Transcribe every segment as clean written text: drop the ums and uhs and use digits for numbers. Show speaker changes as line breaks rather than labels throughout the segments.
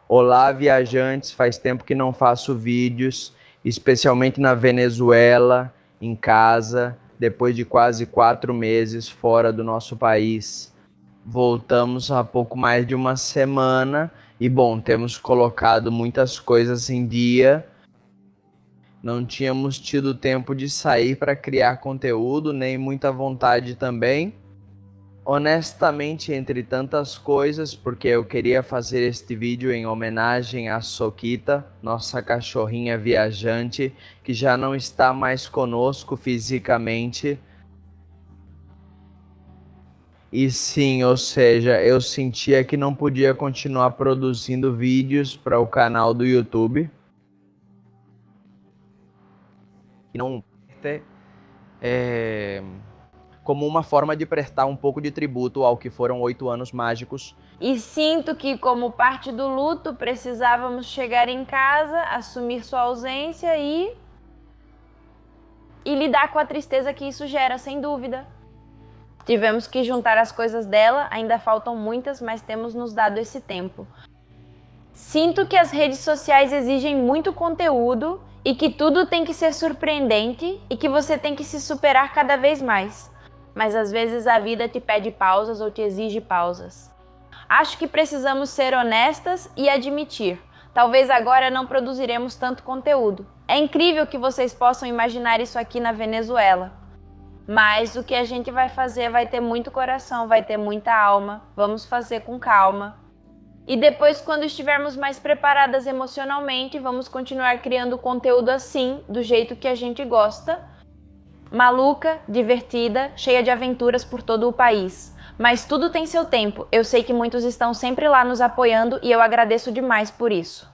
Olá, viajantes, faz tempo que não faço vídeos, especialmente na Venezuela, em casa, depois de quase 4 meses fora do nosso país. Voltamos há pouco mais de uma semana e, bom, temos colocado muitas coisas em dia. Não tínhamos tido tempo de sair para criar conteúdo, nem muita vontade também. Honestamente, entre tantas coisas, porque eu queria fazer este vídeo em homenagem a Sokita, nossa cachorrinha viajante, que já não está mais conosco fisicamente. E sim, ou seja, eu sentia que não podia continuar produzindo vídeos para o canal do YouTube. E não como uma forma de prestar um pouco de tributo ao que foram 8 anos mágicos.
E sinto que, como parte do luto, precisávamos chegar em casa, assumir sua ausência e lidar com a tristeza que isso gera, sem dúvida. Tivemos que juntar as coisas dela, ainda faltam muitas, mas temos nos dado esse tempo. Sinto que as redes sociais exigem muito conteúdo e que tudo tem que ser surpreendente e que você tem que se superar cada vez mais. Mas às vezes a vida te pede pausas ou te exige pausas. Acho que precisamos ser honestas e admitir. Talvez agora não produziremos tanto conteúdo. É incrível que vocês possam imaginar isso aqui na Venezuela. Mas o que a gente vai fazer vai ter muito coração, vai ter muita alma. Vamos fazer com calma. E depois, quando estivermos mais preparadas emocionalmente, vamos continuar criando conteúdo assim, do jeito que a gente gosta. Maluca, divertida, cheia de aventuras por todo o país. Mas tudo tem seu tempo. Eu sei que muitos estão sempre lá nos apoiando e eu agradeço demais por isso.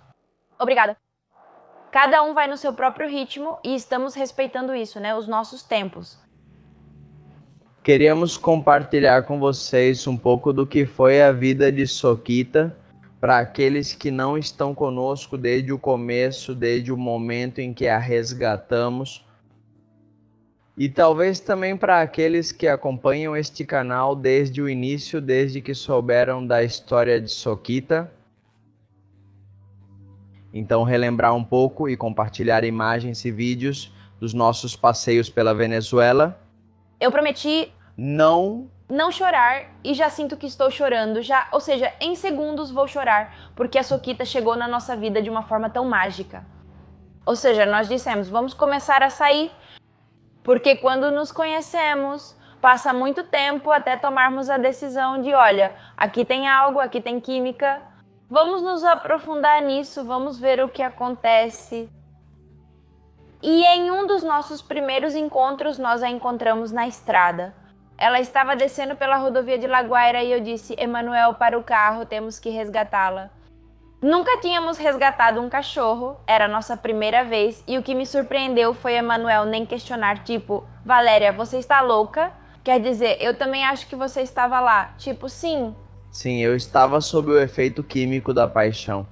Obrigada. Cada um vai no seu próprio ritmo e estamos respeitando isso, né? Os nossos tempos.
Queríamos compartilhar com vocês um pouco do que foi a vida de Sokita, para aqueles que não estão conosco desde o começo, desde o momento em que a resgatamos. E talvez também para aqueles que acompanham este canal desde o início, desde que souberam da história de Sokita. Então relembrar um pouco e compartilhar imagens e vídeos dos nossos passeios pela Venezuela.
Eu prometi
não
chorar e já sinto que estou chorando, ou seja, em segundos vou chorar, porque a Sokita chegou na nossa vida de uma forma tão mágica. Ou seja, nós dissemos, vamos começar a sair, porque quando nos conhecemos, passa muito tempo até tomarmos a decisão de, olha, aqui tem algo, aqui tem química, vamos nos aprofundar nisso, vamos ver o que acontece. E em um dos nossos primeiros encontros, nós a encontramos na estrada. Ela estava descendo pela rodovia de La Guaira e eu disse, Emanuel, para o carro, temos que resgatá-la. Nunca tínhamos resgatado um cachorro, era a nossa primeira vez, e o que me surpreendeu foi Emanuel nem questionar, tipo, Valéria, você está louca? Quer dizer, eu também acho que você estava lá. Tipo, sim.
Sim, eu estava sob o efeito químico da paixão.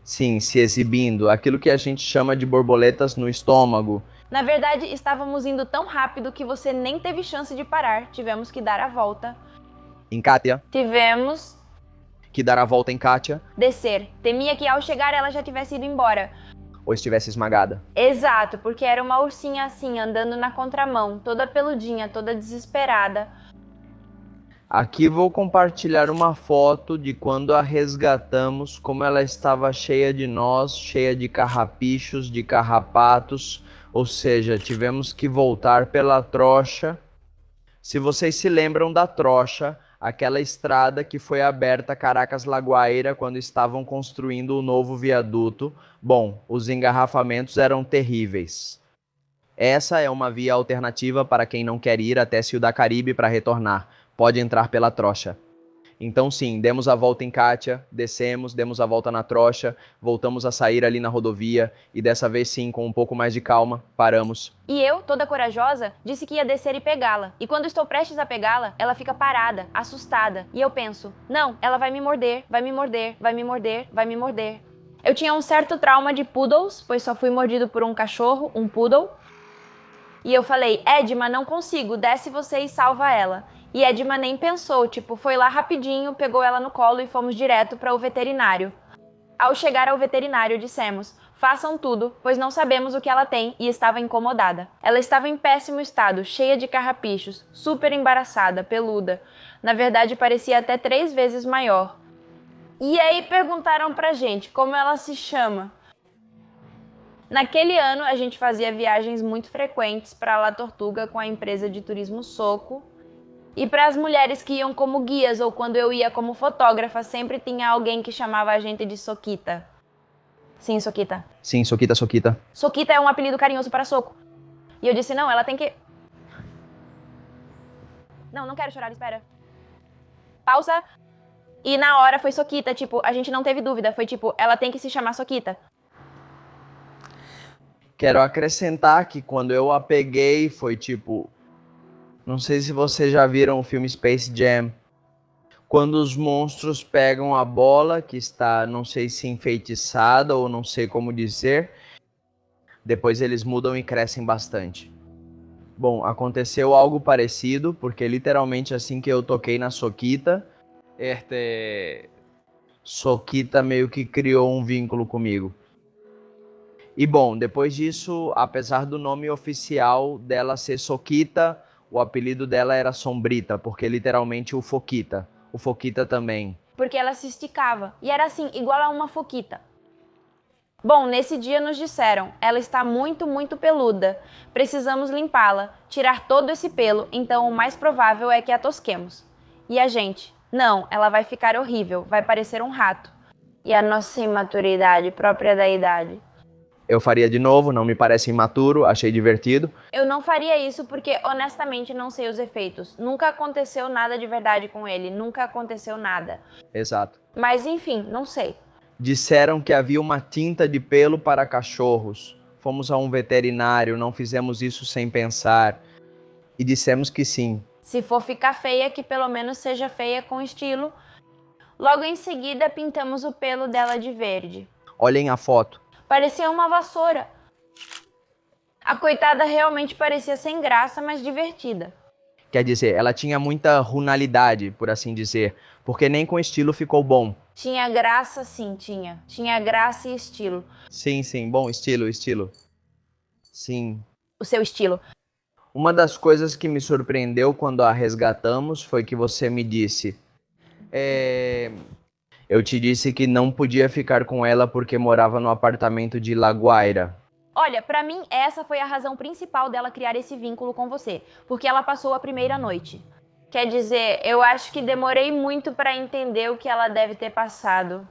Sim, se exibindo, aquilo que a gente chama de borboletas no estômago.
Na verdade, estávamos indo tão rápido que você nem teve chance de parar. Tivemos que dar a volta.
Em Kátia.
Tivemos
que dar a volta em Kátia.
Descer. Temia que ao chegar ela já tivesse ido embora.
Ou estivesse esmagada.
Exato, porque era uma ursinha assim, andando na contramão, toda peludinha, toda desesperada.
Aqui vou compartilhar uma foto de quando a resgatamos, como ela estava cheia de nós, cheia de carrapichos, de carrapatos, ou seja, tivemos que voltar pela trocha. Se vocês se lembram da trocha, aquela estrada que foi aberta a Caracas-La Guaira quando estavam construindo o novo viaduto, bom, os engarrafamentos eram terríveis. Essa é uma via alternativa para quem não quer ir até Ciudad Caribe para retornar. Pode entrar pela trocha. Então sim, demos a volta em Kátia, descemos, demos a volta na trocha, voltamos a sair ali na rodovia e dessa vez sim, com um pouco mais de calma, paramos.
E eu, toda corajosa, disse que ia descer e pegá-la. E quando estou prestes a pegá-la, ela fica parada, assustada. E eu penso, não, ela vai me morder, vai me morder, vai me morder, vai me morder. Eu tinha um certo trauma de poodles, pois só fui mordido por um cachorro, um poodle. E eu falei, Edma, não consigo, desce você e salva ela. E Edma nem pensou, tipo, foi lá rapidinho, pegou ela no colo e fomos direto para o veterinário. Ao chegar ao veterinário, dissemos: façam tudo, pois não sabemos o que ela tem e estava incomodada. Ela estava em péssimo estado, cheia de carrapichos, super embaraçada, peluda. Na verdade, parecia até 3 vezes maior. E aí perguntaram pra gente como ela se chama. Naquele ano, a gente fazia viagens muito frequentes para La Tortuga com a empresa de turismo Soco. E para as mulheres que iam como guias ou quando eu ia como fotógrafa, sempre tinha alguém que chamava a gente de Soquita. Sim, Soquita.
Sim, Soquita, Soquita.
Soquita é um apelido carinhoso para Soco. E eu disse, não, ela tem que... Não quero chorar, espera. Pausa. E na hora foi Soquita, tipo, a gente não teve dúvida. Foi tipo, ela tem que se chamar Soquita.
Quero acrescentar que quando eu a peguei foi tipo... Não sei se vocês já viram o filme Space Jam. Quando os monstros pegam a bola, que está, não sei se enfeitiçada ou não sei como dizer, depois eles mudam e crescem bastante. Bom, aconteceu algo parecido, porque literalmente assim que eu toquei na Soquita, Soquita meio que criou um vínculo comigo. E bom, depois disso, apesar do nome oficial dela ser Soquita, o apelido dela era Sombrita, porque literalmente o Foquita também.
Porque ela se esticava. E era assim, igual a uma foquita. Bom, nesse dia nos disseram, ela está muito, muito peluda. Precisamos limpá-la, tirar todo esse pelo, então o mais provável é que a tosquemos. E a gente? Não, ela vai ficar horrível, vai parecer um rato. E a nossa imaturidade, própria da idade.
Eu faria de novo, não me parece imaturo, achei divertido.
Eu não faria isso porque, honestamente, não sei os efeitos. Nunca aconteceu nada de verdade com ele, nunca aconteceu nada.
Exato.
Mas, enfim, não sei.
Disseram que havia uma tinta de pelo para cachorros. Fomos a um veterinário, não fizemos isso sem pensar. E dissemos que sim.
Se for ficar feia, que pelo menos seja feia com estilo. Logo em seguida, pintamos o pelo dela de verde.
Olhem a foto.
Parecia uma vassoura. A coitada realmente parecia sem graça, mas divertida.
Quer dizer, ela tinha muita runalidade, por assim dizer, porque nem com estilo ficou bom.
Tinha graça, sim, tinha. Tinha graça e estilo.
Sim, bom, estilo. Sim.
O seu estilo.
Uma das coisas que me surpreendeu quando a resgatamos foi que você me disse... Eu te disse que não podia ficar com ela porque morava no apartamento de La Guaira.
Olha, pra mim essa foi a razão principal dela criar esse vínculo com você, porque ela passou a primeira noite. Quer dizer, eu acho que demorei muito pra entender o que ela deve ter passado.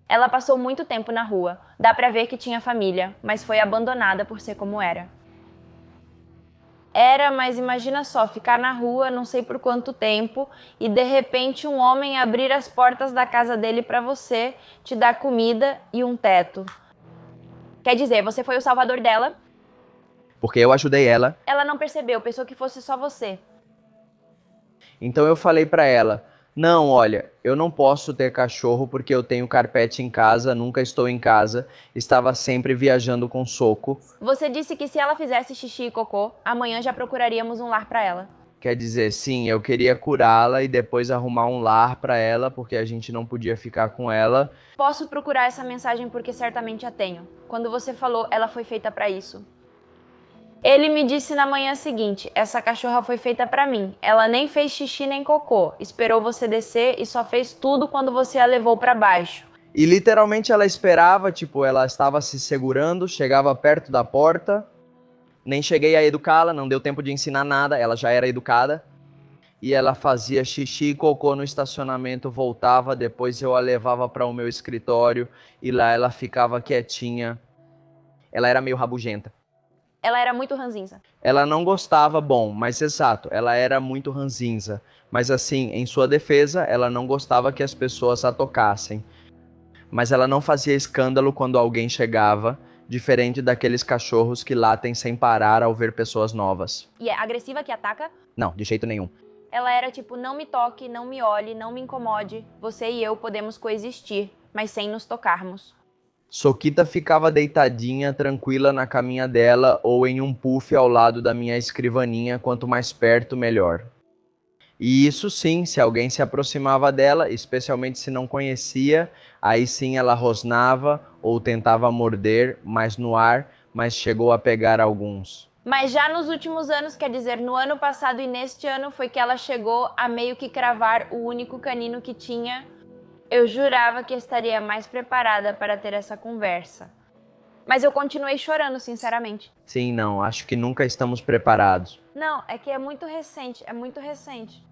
Ela passou muito tempo na rua, dá pra ver que tinha família, mas foi abandonada por ser como era. Mas imagina só, ficar na rua não sei por quanto tempo e de repente um homem abrir as portas da casa dele pra você, te dar comida e um teto. Quer dizer, você foi o salvador dela.
Porque eu ajudei ela.
Ela não percebeu, pensou que fosse só você.
Então eu falei pra ela, não, olha, eu não posso ter cachorro porque eu tenho carpete em casa, nunca estou em casa, estava sempre viajando com Soco.
Você disse que se ela fizesse xixi e cocô, amanhã já procuraríamos um lar pra ela.
Quer dizer, sim, eu queria curá-la e depois arrumar um lar pra ela, porque a gente não podia ficar com ela.
Posso procurar essa mensagem porque certamente a tenho. Quando você falou, ela foi feita pra isso. Ele me disse na manhã seguinte, essa cachorra foi feita pra mim. Ela nem fez xixi nem cocô, esperou você descer e só fez tudo quando você a levou pra baixo.
E literalmente ela esperava, tipo, ela estava se segurando, chegava perto da porta, nem cheguei a educá-la, não deu tempo de ensinar nada, ela já era educada. E ela fazia xixi e cocô no estacionamento, voltava, depois eu a levava para o meu escritório e lá ela ficava quietinha. Ela era meio rabugenta.
Ela era muito ranzinza.
Ela não gostava, bom, mas exato, ela era muito ranzinza. Mas assim, em sua defesa, ela não gostava que as pessoas a tocassem. Mas ela não fazia escândalo quando alguém chegava, diferente daqueles cachorros que latem sem parar ao ver pessoas novas.
E é agressiva que ataca?
Não, de jeito nenhum.
Ela era tipo, não me toque, não me olhe, não me incomode. Você e eu podemos coexistir, mas sem nos tocarmos.
Soquita ficava deitadinha, tranquila na caminha dela ou em um puff ao lado da minha escrivaninha, quanto mais perto, melhor. E isso sim, se alguém se aproximava dela, especialmente se não conhecia, aí sim ela rosnava ou tentava morder, mas no ar, mas chegou a pegar alguns.
Mas já nos últimos anos, quer dizer, no ano passado e neste ano, foi que ela chegou a meio que cravar o único canino que tinha. Eu jurava que estaria mais preparada para ter essa conversa. Mas eu continuei chorando, sinceramente.
Sim, não, acho que nunca estamos preparados.
Não, é que é muito recente, é muito recente.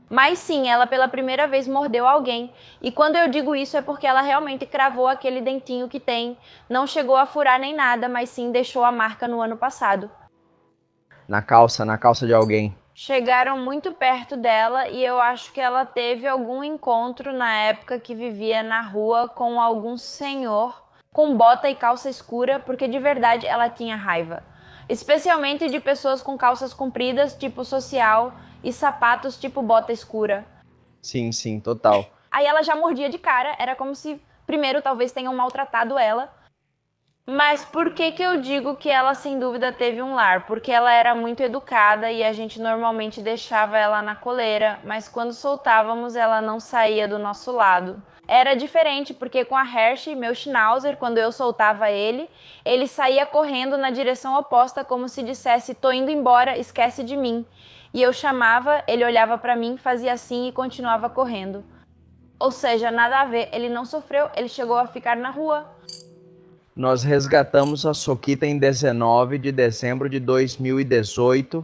Mas sim, ela pela primeira vez mordeu alguém. E quando eu digo isso é porque ela realmente cravou aquele dentinho que tem. Não chegou a furar nem nada, mas sim deixou a marca no ano passado.
Na calça de alguém.
Chegaram muito perto dela e eu acho que ela teve algum encontro na época que vivia na rua com algum senhor com bota e calça escura, porque de verdade ela tinha raiva. Especialmente de pessoas com calças compridas, tipo social, e sapatos tipo bota escura.
Sim, sim, total.
Aí ela já mordia de cara, era como se primeiro talvez tenham maltratado ela. Mas por que eu digo que ela sem dúvida teve um lar? Porque ela era muito educada e a gente normalmente deixava ela na coleira, mas quando soltávamos ela não saía do nosso lado. Era diferente porque com a Hershey, meu Schnauzer, quando eu soltava ele, ele saía correndo na direção oposta como se dissesse: "Tô indo embora, esquece de mim". E eu chamava, ele olhava pra mim, fazia assim e continuava correndo. Ou seja, nada a ver, ele não sofreu, ele chegou a ficar na rua.
Nós resgatamos a Soquita em 19 de dezembro de 2018.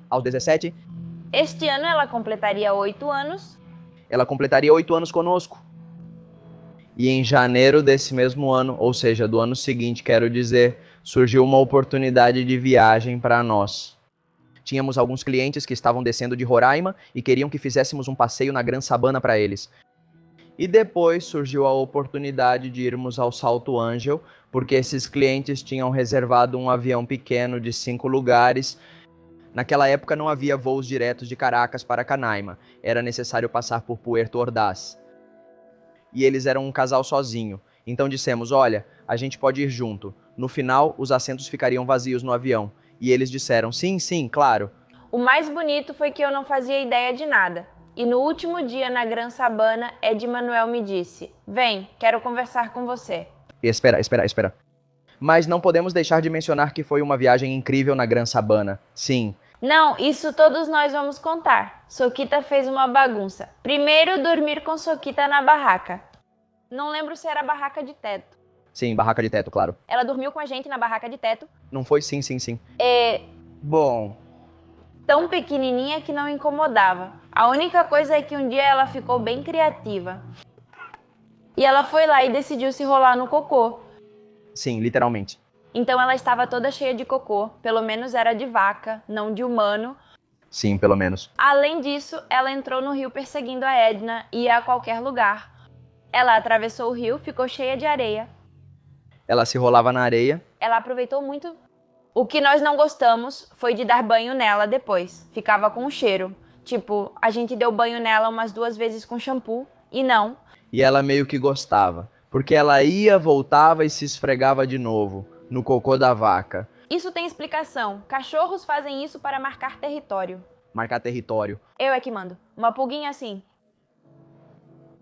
Aos 17,
Este ano ela completaria 8 anos.
ela completaria 8 anos conosco. E em janeiro desse mesmo ano, ou seja, do ano seguinte, quero dizer, surgiu uma oportunidade de viagem para nós. Tínhamos alguns clientes que estavam descendo de Roraima e queriam que fizéssemos um passeio na Gran Sabana para eles. E depois surgiu a oportunidade de irmos ao Salto Ángel, porque esses clientes tinham reservado um avião pequeno de 5 lugares. Naquela época não havia voos diretos de Caracas para Canaima, era necessário passar por Puerto Ordaz. E eles eram um casal sozinho, então dissemos: olha, a gente pode ir junto. No final, os assentos ficariam vazios no avião. E eles disseram: sim, sim, claro.
O mais bonito foi que eu não fazia ideia de nada. E no último dia na Gran Sabana, Ed Manuel me disse: "Vem, quero conversar com você."
Espera. Mas não podemos deixar de mencionar que foi uma viagem incrível na Gran Sabana. Sim.
Não, isso todos nós vamos contar. Soquita fez uma bagunça. Primeiro, dormir com Soquita na barraca. Não lembro se era barraca de teto.
Sim, barraca de teto, claro.
Ela dormiu com a gente na barraca de teto.
Não foi? Sim. Bom,
Tão pequenininha que não incomodava. A única coisa é que um dia ela ficou bem criativa. E ela foi lá e decidiu se rolar no cocô.
sim, literalmente.
Então ela estava toda cheia de cocô, pelo menos era de vaca, não de humano.
Sim, pelo menos.
Além disso, ela entrou no rio perseguindo a Edna e ia a qualquer lugar. Ela atravessou o rio, ficou cheia de areia.
Ela se rolava na areia.
Ela aproveitou muito. O que nós não gostamos foi de dar banho nela depois. Ficava com um cheiro. Tipo, a gente deu banho nela umas 2 vezes com shampoo e não.
E ela meio que gostava, porque ela ia, voltava e se esfregava de novo, no cocô da vaca.
Isso tem explicação. Cachorros fazem isso para marcar território.
Marcar território.
Eu é que mando. Uma pulguinha assim.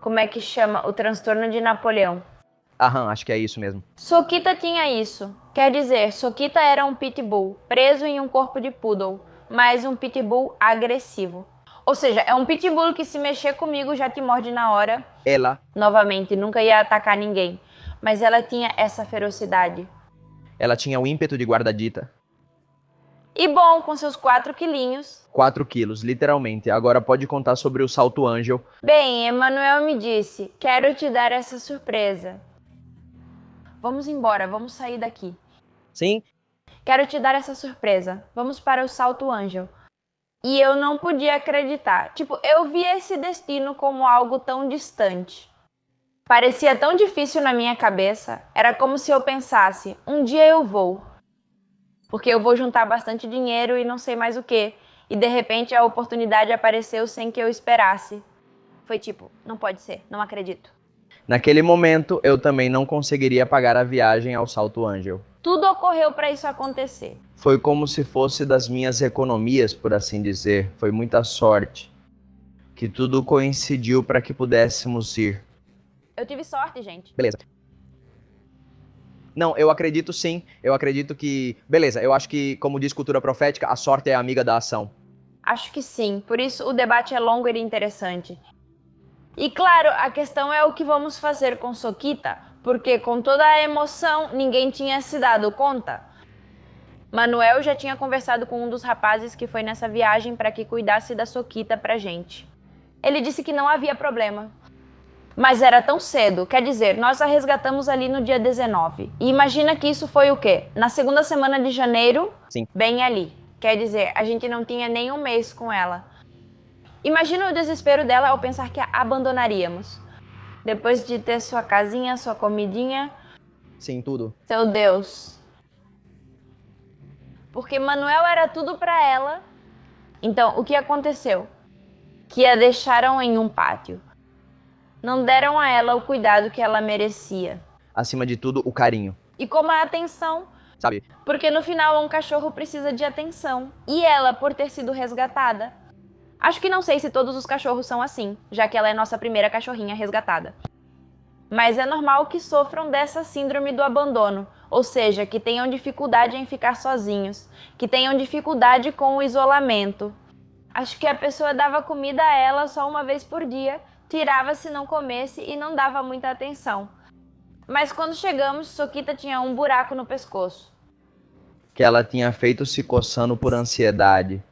Como é que chama? O transtorno de Napoleão.
Aham, acho que é isso mesmo.
Soquita tinha isso. Quer dizer, Soquita era um pitbull, preso em um corpo de poodle, mas um pitbull agressivo. Ou seja, é um pitbull que se mexer comigo já te morde na hora.
Ela,
Novamente, nunca ia atacar ninguém. Mas ela tinha essa ferocidade.
ela tinha o ímpeto de guarda-dita.
E bom, com seus 4 quilinhos.
4 quilos, literalmente. Agora pode contar sobre o Salto Ángel.
Bem, Emanuel me disse, quero te dar essa surpresa. Vamos embora, vamos sair daqui.
Sim,
Quero te dar essa surpresa. Vamos para o Salto Ángel. E eu não podia acreditar. Tipo, eu via esse destino como algo tão distante. Parecia tão difícil na minha cabeça. Era como se eu pensasse, um dia eu vou. Porque eu vou juntar bastante dinheiro e não sei mais o que. E de repente a oportunidade apareceu sem que eu esperasse. Foi tipo, não pode ser, não acredito.
naquele momento eu também não conseguiria pagar a viagem ao Salto Ángel.
Tudo ocorreu para isso acontecer.
Foi como se fosse das minhas economias, por assim dizer. Foi muita sorte. Que tudo coincidiu para que pudéssemos ir.
Eu tive sorte, gente.
Beleza. Não, eu acredito sim. Eu acredito que... Beleza, eu acho que, como diz cultura profética, a sorte é amiga da ação.
Acho que sim. Por isso o debate é longo e interessante. E claro, a questão é o que vamos fazer com Sokita, porque com toda a emoção ninguém tinha se dado conta. Manuel já tinha conversado com um dos rapazes que foi nessa viagem para que cuidasse da Sokita pra gente. Ele disse que não havia problema. Mas era tão cedo, quer dizer, nós a resgatamos ali no dia 19. E imagina que isso foi o quê? Na segunda semana de janeiro,
Sim.
Bem ali. Quer dizer, a gente não tinha nem um mês com ela. Imagina o desespero dela ao pensar que a abandonaríamos. Depois de ter sua casinha, sua comidinha.
Sim, tudo.
Seu Deus. Porque Manuel era tudo pra ela. Então, o que aconteceu? Que a deixaram em um pátio. Não deram a ela o cuidado que ela merecia.
Acima de tudo, o carinho.
E como a atenção.
Sabe?
Porque no final um cachorro precisa de atenção. E ela, por ter sido resgatada. Acho que não sei se todos os cachorros são assim, já que ela é nossa primeira cachorrinha resgatada. Mas é normal que sofram dessa síndrome do abandono, ou seja, que tenham dificuldade em ficar sozinhos, que tenham dificuldade com o isolamento. Acho que a pessoa dava comida a ela só uma vez por dia, tirava se não comesse e não dava muita atenção. Mas quando chegamos, Sokita tinha um buraco no pescoço.
Que ela tinha feito se coçando por ansiedade.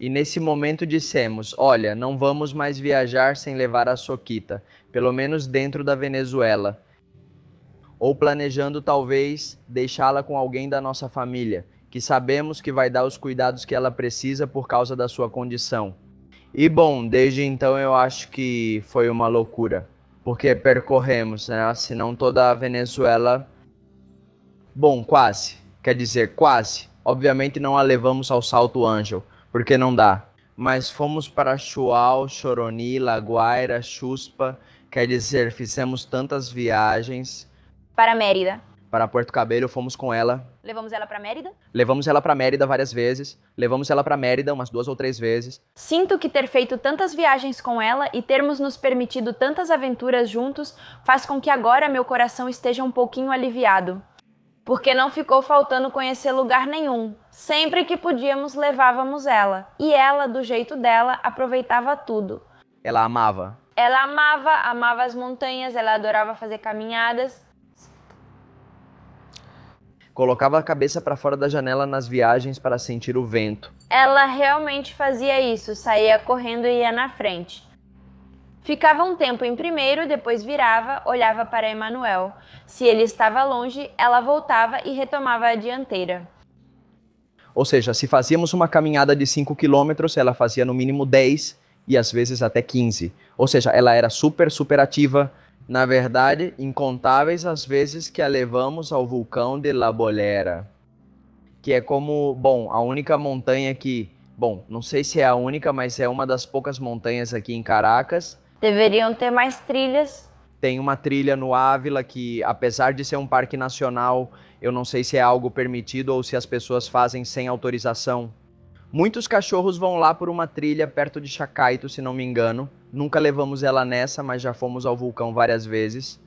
E nesse momento dissemos, olha, não vamos mais viajar sem levar a Sokita, pelo menos dentro da Venezuela. Ou planejando talvez deixá-la com alguém da nossa família, que sabemos que vai dar os cuidados que ela precisa por causa da sua condição. E desde então eu acho que foi uma loucura, porque percorremos, né, se não toda a Venezuela, quase, quer dizer, quase. Obviamente não a levamos ao Salto Ângel, porque não dá. Mas fomos para Chual, Choroni, La Guaira, Chuspa, quer dizer, fizemos tantas viagens.
Para Mérida.
Para Porto Cabello, fomos com ela.
Levamos ela para Mérida?
Levamos ela para Mérida várias vezes. Levamos ela para Mérida umas 2 ou 3 vezes.
Sinto que ter feito tantas viagens com ela e termos nos permitido tantas aventuras juntos faz com que agora meu coração esteja um pouquinho aliviado. Porque não ficou faltando conhecer lugar nenhum. Sempre que podíamos, levávamos ela. E ela, do jeito dela, aproveitava tudo.
Ela amava.
Ela amava as montanhas, ela adorava fazer caminhadas.
Colocava a cabeça para fora da janela nas viagens para sentir o vento.
Ela realmente fazia isso, saía correndo e ia na frente. Ficava um tempo em primeiro, depois virava, olhava para Emanuel. Se ele estava longe, ela voltava e retomava a dianteira.
Ou seja, se fazíamos uma caminhada de 5 quilômetros, ela fazia no mínimo 10 e às vezes até 15. Ou seja, ela era super ativa. Na verdade, incontáveis as vezes que a levamos ao vulcão de La Bolera. Que é como, a única montanha que... não sei se é a única, mas é uma das poucas montanhas aqui em Caracas.
Deveriam ter mais trilhas.
Tem uma trilha no Ávila que, apesar de ser um parque nacional, eu não sei se é algo permitido ou se as pessoas fazem sem autorização. Muitos cachorros vão lá por uma trilha perto de Chacaito, se não me engano. Nunca levamos ela nessa, mas já fomos ao vulcão várias vezes.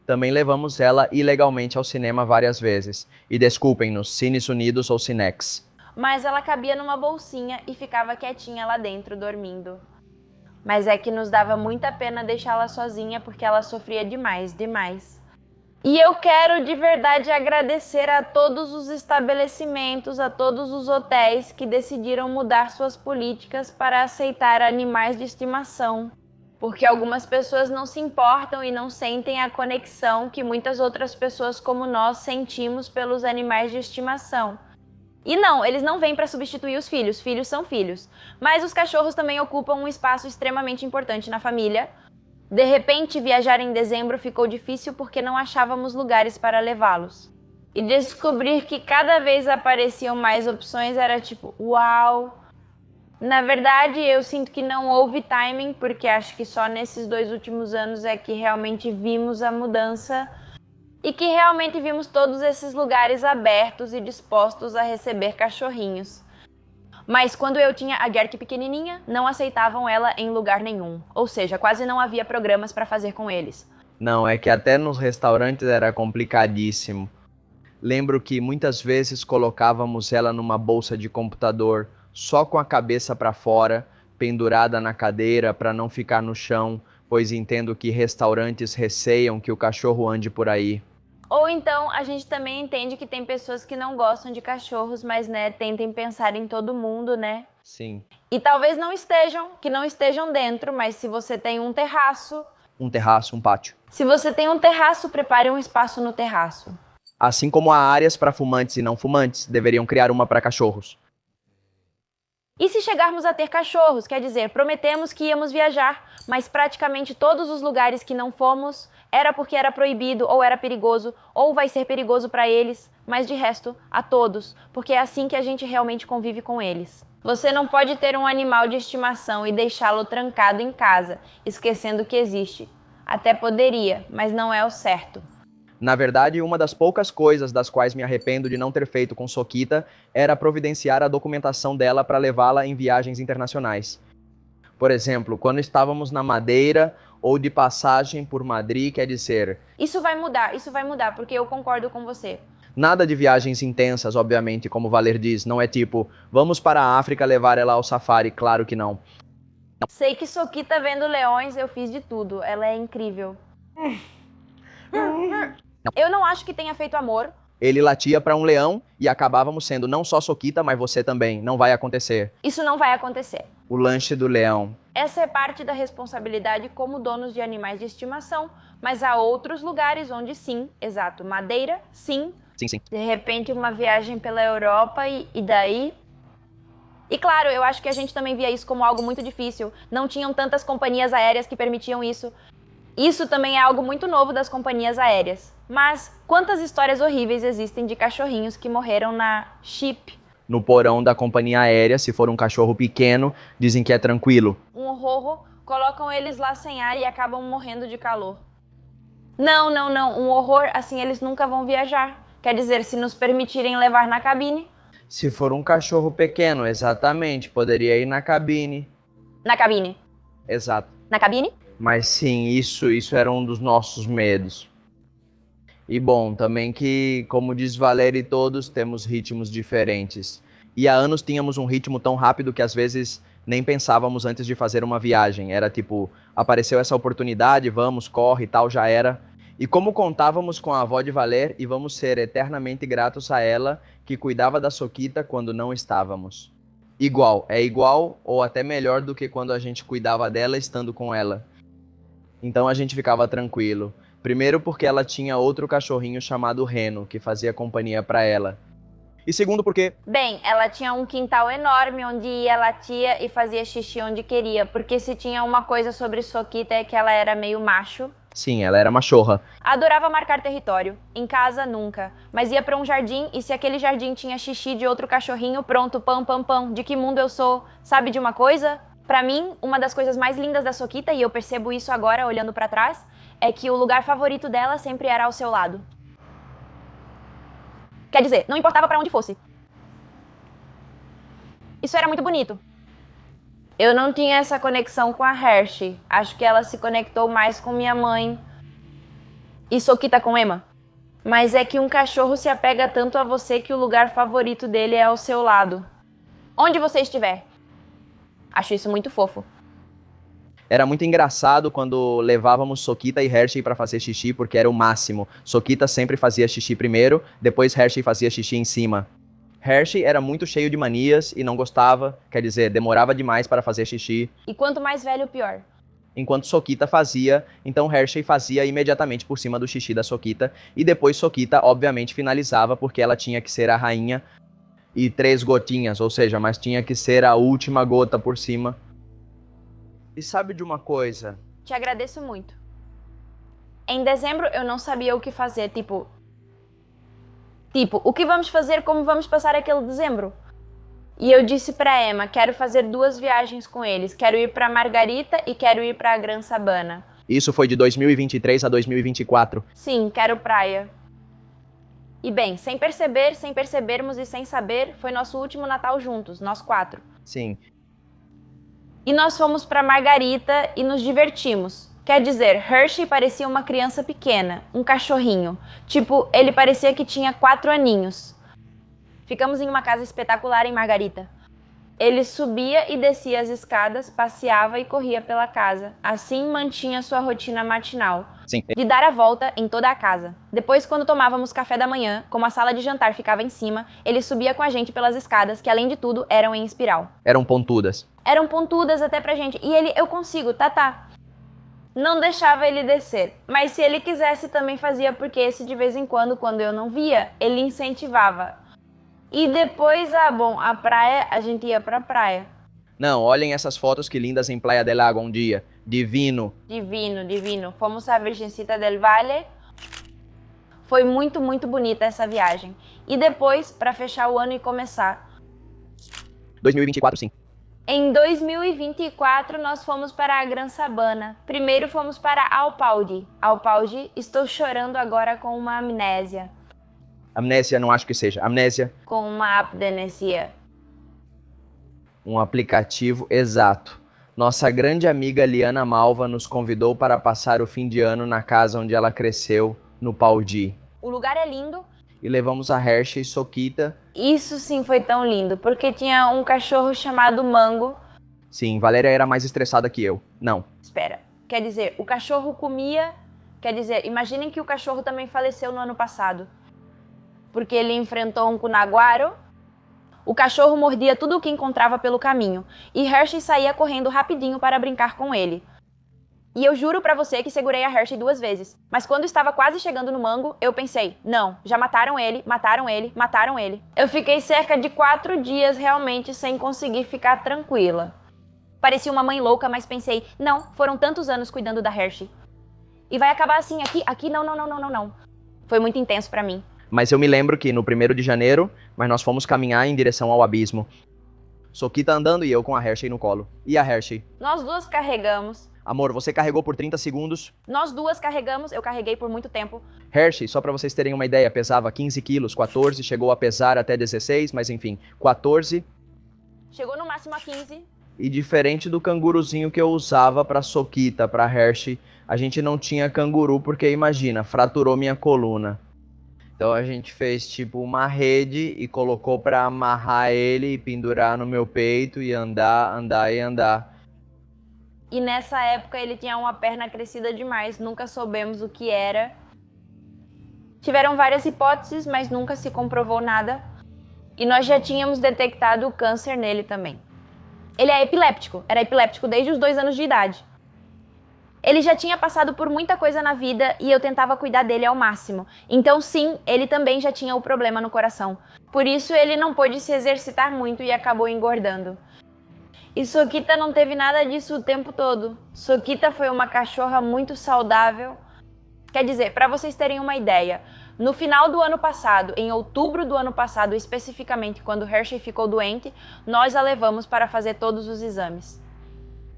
Também levamos ela ilegalmente ao cinema várias vezes. E desculpem-nos, Cines Unidos ou Cinex.
Mas ela cabia numa bolsinha e ficava quietinha lá dentro, dormindo. Mas é que nos dava muita pena deixá-la sozinha porque ela sofria demais. E eu quero de verdade agradecer a todos os estabelecimentos, a todos os hotéis que decidiram mudar suas políticas para aceitar animais de estimação. Porque algumas pessoas não se importam e não sentem a conexão que muitas outras pessoas como nós sentimos pelos animais de estimação. E não, eles não vêm para substituir os filhos são filhos. Mas os cachorros também ocupam um espaço extremamente importante na família. De repente, viajar em dezembro ficou difícil porque não achávamos lugares para levá-los. E descobrir que cada vez apareciam mais opções era tipo, uau! Na verdade, eu sinto que não houve timing, porque acho que só nesses 2 últimos anos é que realmente vimos a mudança. e que realmente vimos todos esses lugares abertos e dispostos a receber cachorrinhos. Mas quando eu tinha a Gerke pequenininha, não aceitavam ela em lugar nenhum. Ou seja, quase não havia programas para fazer com eles.
Não, é que até nos restaurantes era complicadíssimo. Lembro que muitas vezes colocávamos ela numa bolsa de computador, só com a cabeça para fora, pendurada na cadeira para não ficar no chão, pois entendo que restaurantes receiam que o cachorro ande por aí.
Ou então, a gente também entende que tem pessoas que não gostam de cachorros, mas, né, tentem pensar em todo mundo, né?
Sim.
E talvez não estejam dentro, mas se você tem um terraço...
Um terraço, um pátio.
Se você tem um terraço, prepare um espaço no terraço.
Assim como há áreas para fumantes e não fumantes, deveriam criar uma para cachorros.
E se chegarmos a ter cachorros, quer dizer, prometemos que íamos viajar, mas praticamente todos os lugares que não fomos era porque era proibido, ou era perigoso, ou vai ser perigoso para eles, mas de resto, a todos, porque é assim que a gente realmente convive com eles. Você não pode ter um animal de estimação e deixá-lo trancado em casa, esquecendo que existe. Até poderia, mas não é o certo.
Na verdade, uma das poucas coisas das quais me arrependo de não ter feito com Sokita era providenciar a documentação dela para levá-la em viagens internacionais. Por exemplo, quando estávamos na Madeira ou de passagem por Madrid, quer dizer...
Isso vai mudar, porque eu concordo com você.
Nada de viagens intensas, obviamente, como Valer diz, não é tipo, vamos para a África levar ela ao safari, claro que não.
Sei que Sokita vendo leões, eu fiz de tudo, ela é incrível. Eu não acho que tenha feito amor.
Ele latia para um leão e acabávamos sendo não só Sokita, mas você também. Não vai acontecer.
Isso não vai acontecer.
O lanche do leão.
Essa é parte da responsabilidade como donos de animais de estimação, mas há outros lugares onde sim, exato, Madeira, sim.
Sim.
De repente uma viagem pela Europa e daí... E claro, eu acho que a gente também via isso como algo muito difícil. Não tinham tantas companhias aéreas que permitiam isso. Isso também é algo muito novo das companhias aéreas. Mas quantas histórias horríveis existem de cachorrinhos que morreram na chip?
No porão da companhia aérea, se for um cachorro pequeno, dizem que é tranquilo.
Um horror, colocam eles lá sem ar e acabam morrendo de calor. Não. Um horror, assim eles nunca vão viajar. Quer dizer, se nos permitirem levar na cabine.
Se for um cachorro pequeno, exatamente, poderia ir na cabine.
Na cabine.
Exato.
Na cabine?
Mas sim, isso era um dos nossos medos. E bom, também que, como diz Valéria, todos temos ritmos diferentes. E há anos tínhamos um ritmo tão rápido que às vezes nem pensávamos antes de fazer uma viagem. Era tipo, apareceu essa oportunidade, vamos, corre e tal, já era. E como contávamos com a avó de Valer, e vamos ser eternamente gratos a ela, que cuidava da Sokita quando não estávamos. É igual ou até melhor do que quando a gente cuidava dela estando com ela. Então a gente ficava tranquilo. Primeiro porque ela tinha outro cachorrinho chamado Reno, que fazia companhia para ela. E segundo porque...
Bem, ela tinha um quintal enorme onde ia, latia e fazia xixi onde queria. Porque se tinha uma coisa sobre Sokita é que ela era meio macho.
Sim, ela era machorra.
Adorava marcar território. Em casa, nunca. Mas ia pra um jardim e se aquele jardim tinha xixi de outro cachorrinho, pronto, pam. De que mundo eu sou? Sabe de uma coisa? Pra mim, uma das coisas mais lindas da Sokita, e eu percebo isso agora olhando pra trás, é que o lugar favorito dela sempre era ao seu lado. Quer dizer, não importava pra onde fosse. Isso era muito bonito. Eu não tinha essa conexão com a Hershey. Acho que ela se conectou mais com minha mãe. E Sokita com Emma. Mas é que um cachorro se apega tanto a você que o lugar favorito dele é ao seu lado. Onde você estiver. Acho isso muito fofo.
Era muito engraçado quando levávamos Sokita e Hershey para fazer xixi, porque era o máximo. Sokita sempre fazia xixi primeiro, depois Hershey fazia xixi em cima. Hershey era muito cheio de manias e não gostava, quer dizer, demorava demais para fazer xixi.
E quanto mais velho, pior.
Enquanto Sokita fazia, então Hershey fazia imediatamente por cima do xixi da Sokita, e depois Sokita, obviamente, finalizava, porque ela tinha que ser a rainha e 3 gotinhas, ou seja, mas tinha que ser a última gota por cima. E sabe de uma coisa?
Te agradeço muito. Em dezembro eu não sabia o que fazer, tipo, o que vamos fazer, como vamos passar aquele dezembro? E eu disse pra Emma, quero fazer 2 viagens com eles, quero ir pra Margarita e quero ir pra Gran Sabana.
Isso foi de 2023 a 2024.
Sim, quero praia. E bem, sem perceber, sem percebermos e sem saber, foi nosso último Natal juntos, nós 4.
Sim.
E nós fomos para Margarita e nos divertimos. Quer dizer, Hershey parecia uma criança pequena, um cachorrinho. Tipo, ele parecia que tinha 4 aninhos. Ficamos em uma casa espetacular em Margarita. Ele subia e descia as escadas, passeava e corria pela casa. Assim mantinha sua rotina matinal.
Sim.
De dar a volta em toda a casa. Depois, quando tomávamos café da manhã, como a sala de jantar ficava em cima, ele subia com a gente pelas escadas, que além de tudo, eram em espiral.
Eram pontudas.
Eram pontudas até pra gente. E ele, eu consigo, tá. Não deixava ele descer. Mas se ele quisesse, também fazia, porque esse de vez em quando eu não via, ele incentivava. E depois, a praia, a gente ia pra praia.
Não, olhem essas fotos que lindas em Playa del Agua um dia. Divino.
Divino. Fomos à Virgencita del Valle. Foi muito, muito bonita essa viagem. E depois, pra fechar o ano e começar.
2024, sim.
Em 2024, nós fomos para a Gran Sabana. Primeiro fomos para Alpaldi. Alpaldi, estou chorando agora com uma amnésia.
Amnésia, não acho que seja. Amnésia.
Com uma apnesia.
Um aplicativo exato. Nossa grande amiga Liana Malva nos convidou para passar o fim de ano na casa onde ela cresceu, no Paudi.
O lugar é lindo.
E levamos a Hershey e Soquita.
Isso sim foi tão lindo, porque tinha um cachorro chamado Mango.
Sim, Valéria era mais estressada que eu. Não.
Espera, quer dizer, o cachorro comia... Quer dizer, imaginem que o cachorro também faleceu no ano passado. Porque ele enfrentou um cunaguaro. O cachorro mordia tudo o que encontrava pelo caminho. E Hershey saía correndo rapidinho para brincar com ele. E eu juro pra você que segurei a Hershey 2 vezes. Mas quando estava quase chegando no Mango, eu pensei, não, já mataram ele. Eu fiquei cerca de 4 dias realmente sem conseguir ficar tranquila. Parecia uma mãe louca, mas pensei, não, foram tantos anos cuidando da Hershey. E vai acabar assim, aqui, não. Foi muito intenso pra mim.
Mas eu me lembro que no 1º de janeiro, nós fomos caminhar em direção ao abismo. Soquita andando e eu com a Hershey no colo. E a Hershey?
Nós 2 carregamos.
Amor, você carregou por 30 segundos.
Nós 2 carregamos, eu carreguei por muito tempo.
Hershey, só pra vocês terem uma ideia, pesava 15 quilos, 14, chegou a pesar até 16, mas enfim, 14.
Chegou no máximo a 15.
E diferente do canguruzinho que eu usava pra Soquita, pra Hershey, a gente não tinha canguru porque, imagina, fraturou minha coluna. Então a gente fez tipo uma rede e colocou pra amarrar ele e pendurar no meu peito e andar.
E nessa época ele tinha uma perna crescida demais, nunca soubemos o que era. Tiveram várias hipóteses, mas nunca se comprovou nada. E nós já tínhamos detectado o câncer nele também. Ele é epiléptico, era epiléptico desde os 2 anos de idade. Ele já tinha passado por muita coisa na vida e eu tentava cuidar dele ao máximo. Então sim, ele também já tinha o problema no coração. Por isso ele não pôde se exercitar muito e acabou engordando. E Soquita não teve nada disso o tempo todo. Soquita foi uma cachorra muito saudável. Quer dizer, para vocês terem uma ideia, no final do ano passado, em outubro do ano passado, especificamente quando Hershey ficou doente, nós a levamos para fazer todos os exames.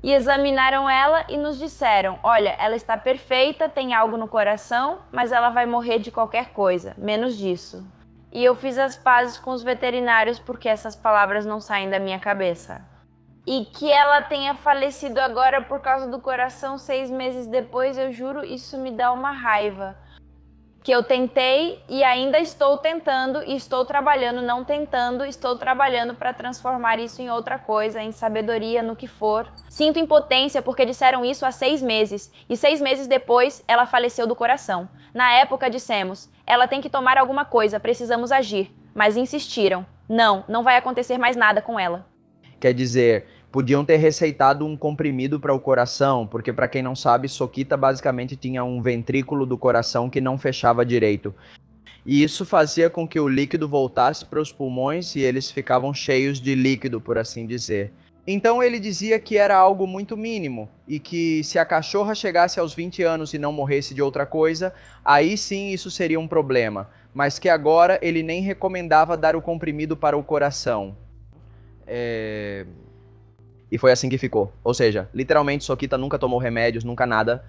E examinaram ela e nos disseram, olha, ela está perfeita, tem algo no coração, mas ela vai morrer de qualquer coisa, menos disso. E eu fiz as pazes com os veterinários porque essas palavras não saem da minha cabeça. E que ela tenha falecido agora por causa do coração 6 meses depois, eu juro, isso me dá uma raiva. Que eu tentei e ainda estou tentando e estou trabalhando, não tentando, estou trabalhando para transformar isso em outra coisa, em sabedoria, no que for. Sinto impotência porque disseram isso há 6 meses e 6 meses depois ela faleceu do coração. Na época dissemos, ela tem que tomar alguma coisa, precisamos agir. Mas insistiram, não vai acontecer mais nada com ela.
Quer dizer, podiam ter receitado um comprimido para o coração, porque para quem não sabe, Soquita basicamente tinha um ventrículo do coração que não fechava direito. E isso fazia com que o líquido voltasse para os pulmões e eles ficavam cheios de líquido, por assim dizer. Então ele dizia que era algo muito mínimo e que se a cachorra chegasse aos 20 anos e não morresse de outra coisa, aí sim isso seria um problema, mas que agora ele nem recomendava dar o comprimido para o coração. E foi assim que ficou. Ou seja, literalmente Soquita nunca tomou remédios, nunca nada.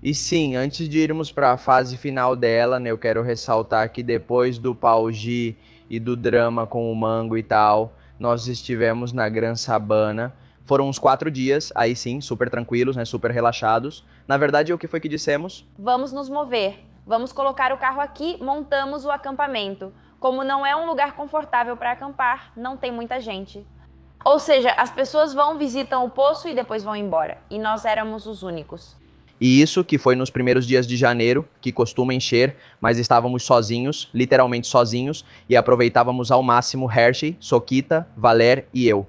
E sim, antes de irmos para a fase final dela, né, eu quero ressaltar que depois do Paugi e do drama com o Mango e tal, nós estivemos na Gran Sabana. Foram uns 4 dias, aí sim, super tranquilos, né, super relaxados. Na verdade, o que foi que dissemos?
Vamos nos mover. Vamos colocar o carro aqui, montamos o acampamento. Como não é um lugar confortável para acampar, não tem muita gente. Ou seja, as pessoas vão, visitam o poço e depois vão embora. E nós éramos os únicos.
E isso que foi nos primeiros dias de janeiro, que costuma encher, mas estávamos sozinhos, literalmente sozinhos, e aproveitávamos ao máximo Hershey, Soquita, Valer e eu.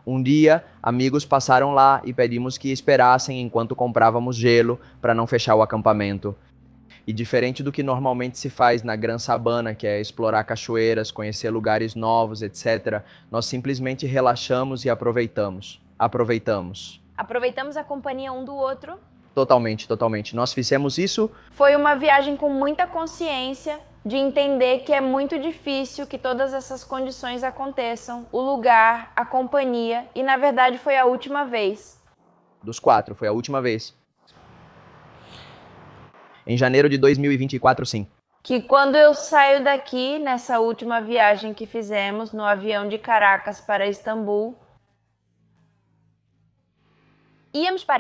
Um dia, amigos passaram lá e pedimos que esperassem enquanto comprávamos gelo para não fechar o acampamento. E diferente do que normalmente se faz na Gran Sabana, que é explorar cachoeiras, conhecer lugares novos, etc., nós simplesmente relaxamos e aproveitamos.
Aproveitamos a companhia um do outro.
Totalmente, totalmente. Nós fizemos isso.
Foi uma viagem com muita consciência de entender que é muito difícil que todas essas condições aconteçam, o lugar, a companhia, e na verdade foi a última vez.
Dos 4, foi a última vez. Em janeiro de 2024, sim.
Que quando eu saio daqui, nessa última viagem que fizemos, no avião de Caracas para Istambul,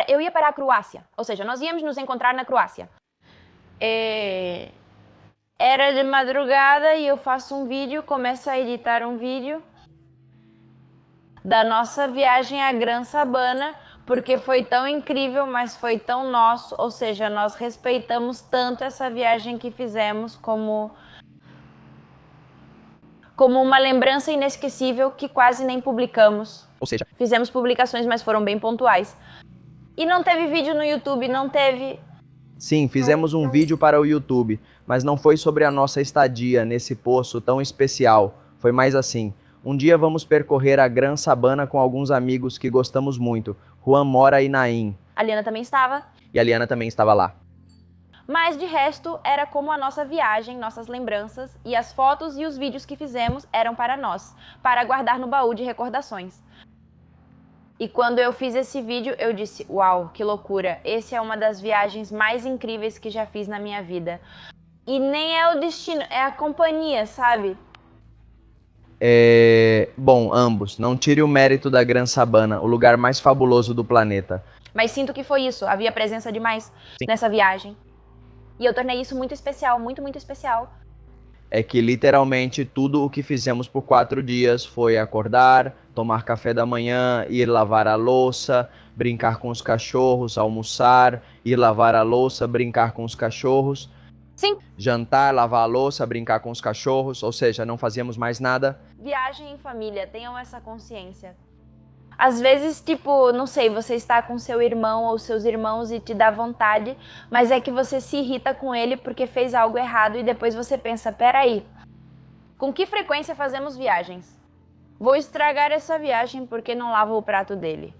eu ia para a Croácia, ou seja, nós íamos nos encontrar na Croácia. Era de madrugada e eu faço um vídeo, começo a editar um vídeo da nossa viagem à Gran Sabana, porque foi tão incrível, mas foi tão nosso, ou seja, nós respeitamos tanto essa viagem que fizemos como uma lembrança inesquecível que quase nem publicamos.
Ou seja,
fizemos publicações, mas foram bem pontuais. E não teve vídeo no YouTube, não teve...
Sim, fizemos um vídeo para o YouTube, mas não foi sobre a nossa estadia nesse poço tão especial. Foi mais assim: um dia vamos percorrer a Gran Sabana com alguns amigos que gostamos muito, Juan Mora e Naim.
A Liana também estava.
E a Liana também estava lá.
Mas de resto, era como a nossa viagem, nossas lembranças, e as fotos e os vídeos que fizemos eram para nós, para guardar no baú de recordações. E quando eu fiz esse vídeo, eu disse, uau, que loucura, esse é uma das viagens mais incríveis que já fiz na minha vida. E nem é o destino, é a companhia, sabe?
Bom, ambos. Não tire o mérito da Gran Sabana, o lugar mais fabuloso do planeta.
Mas sinto que foi isso, havia presença demais nessa viagem. E eu tornei isso muito especial, muito, muito especial.
É que literalmente tudo o que fizemos por 4 dias foi acordar, tomar café da manhã, ir lavar a louça, brincar com os cachorros, almoçar, ir lavar a louça, brincar com os cachorros.
Sim.
Jantar, lavar a louça, brincar com os cachorros, ou seja, não fazíamos mais nada.
Viagem em família, tenham essa consciência. Às vezes, tipo, não sei, você está com seu irmão ou seus irmãos e te dá vontade, mas é que você se irrita com ele porque fez algo errado e depois você pensa, peraí, com que frequência fazemos viagens? Vou estragar essa viagem porque não lavo o prato dele.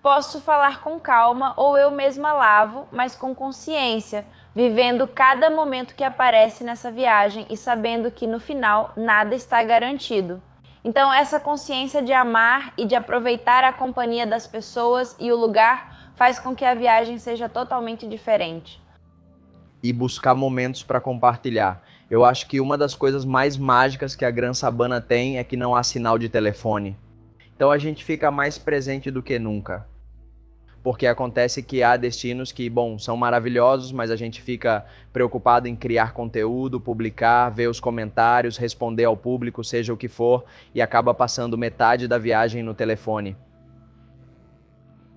Posso falar com calma ou eu mesma lavo, mas com consciência, vivendo cada momento que aparece nessa viagem e sabendo que no final nada está garantido. Então essa consciência de amar e de aproveitar a companhia das pessoas e o lugar faz com que a viagem seja totalmente diferente.
E buscar momentos para compartilhar. Eu acho que uma das coisas mais mágicas que a Gran Sabana tem é que não há sinal de telefone. Então a gente fica mais presente do que nunca. Porque acontece que há destinos que, bom, são maravilhosos, mas a gente fica preocupado em criar conteúdo, publicar, ver os comentários, responder ao público, seja o que for, e acaba passando metade da viagem no telefone.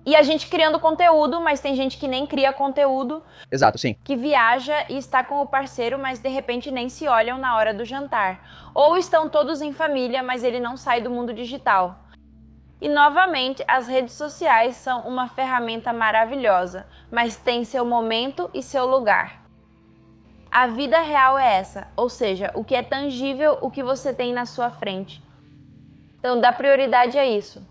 E a gente criando conteúdo, mas tem gente que nem cria conteúdo.
Exato, sim.
Que viaja e está com o parceiro, mas de repente nem se olham na hora do jantar. Ou estão todos em família, mas ele não sai do mundo digital. E novamente, as redes sociais são uma ferramenta maravilhosa, mas tem seu momento e seu lugar. A vida real é essa, ou seja, o que é tangível, o que você tem na sua frente. Então dá prioridade a isso.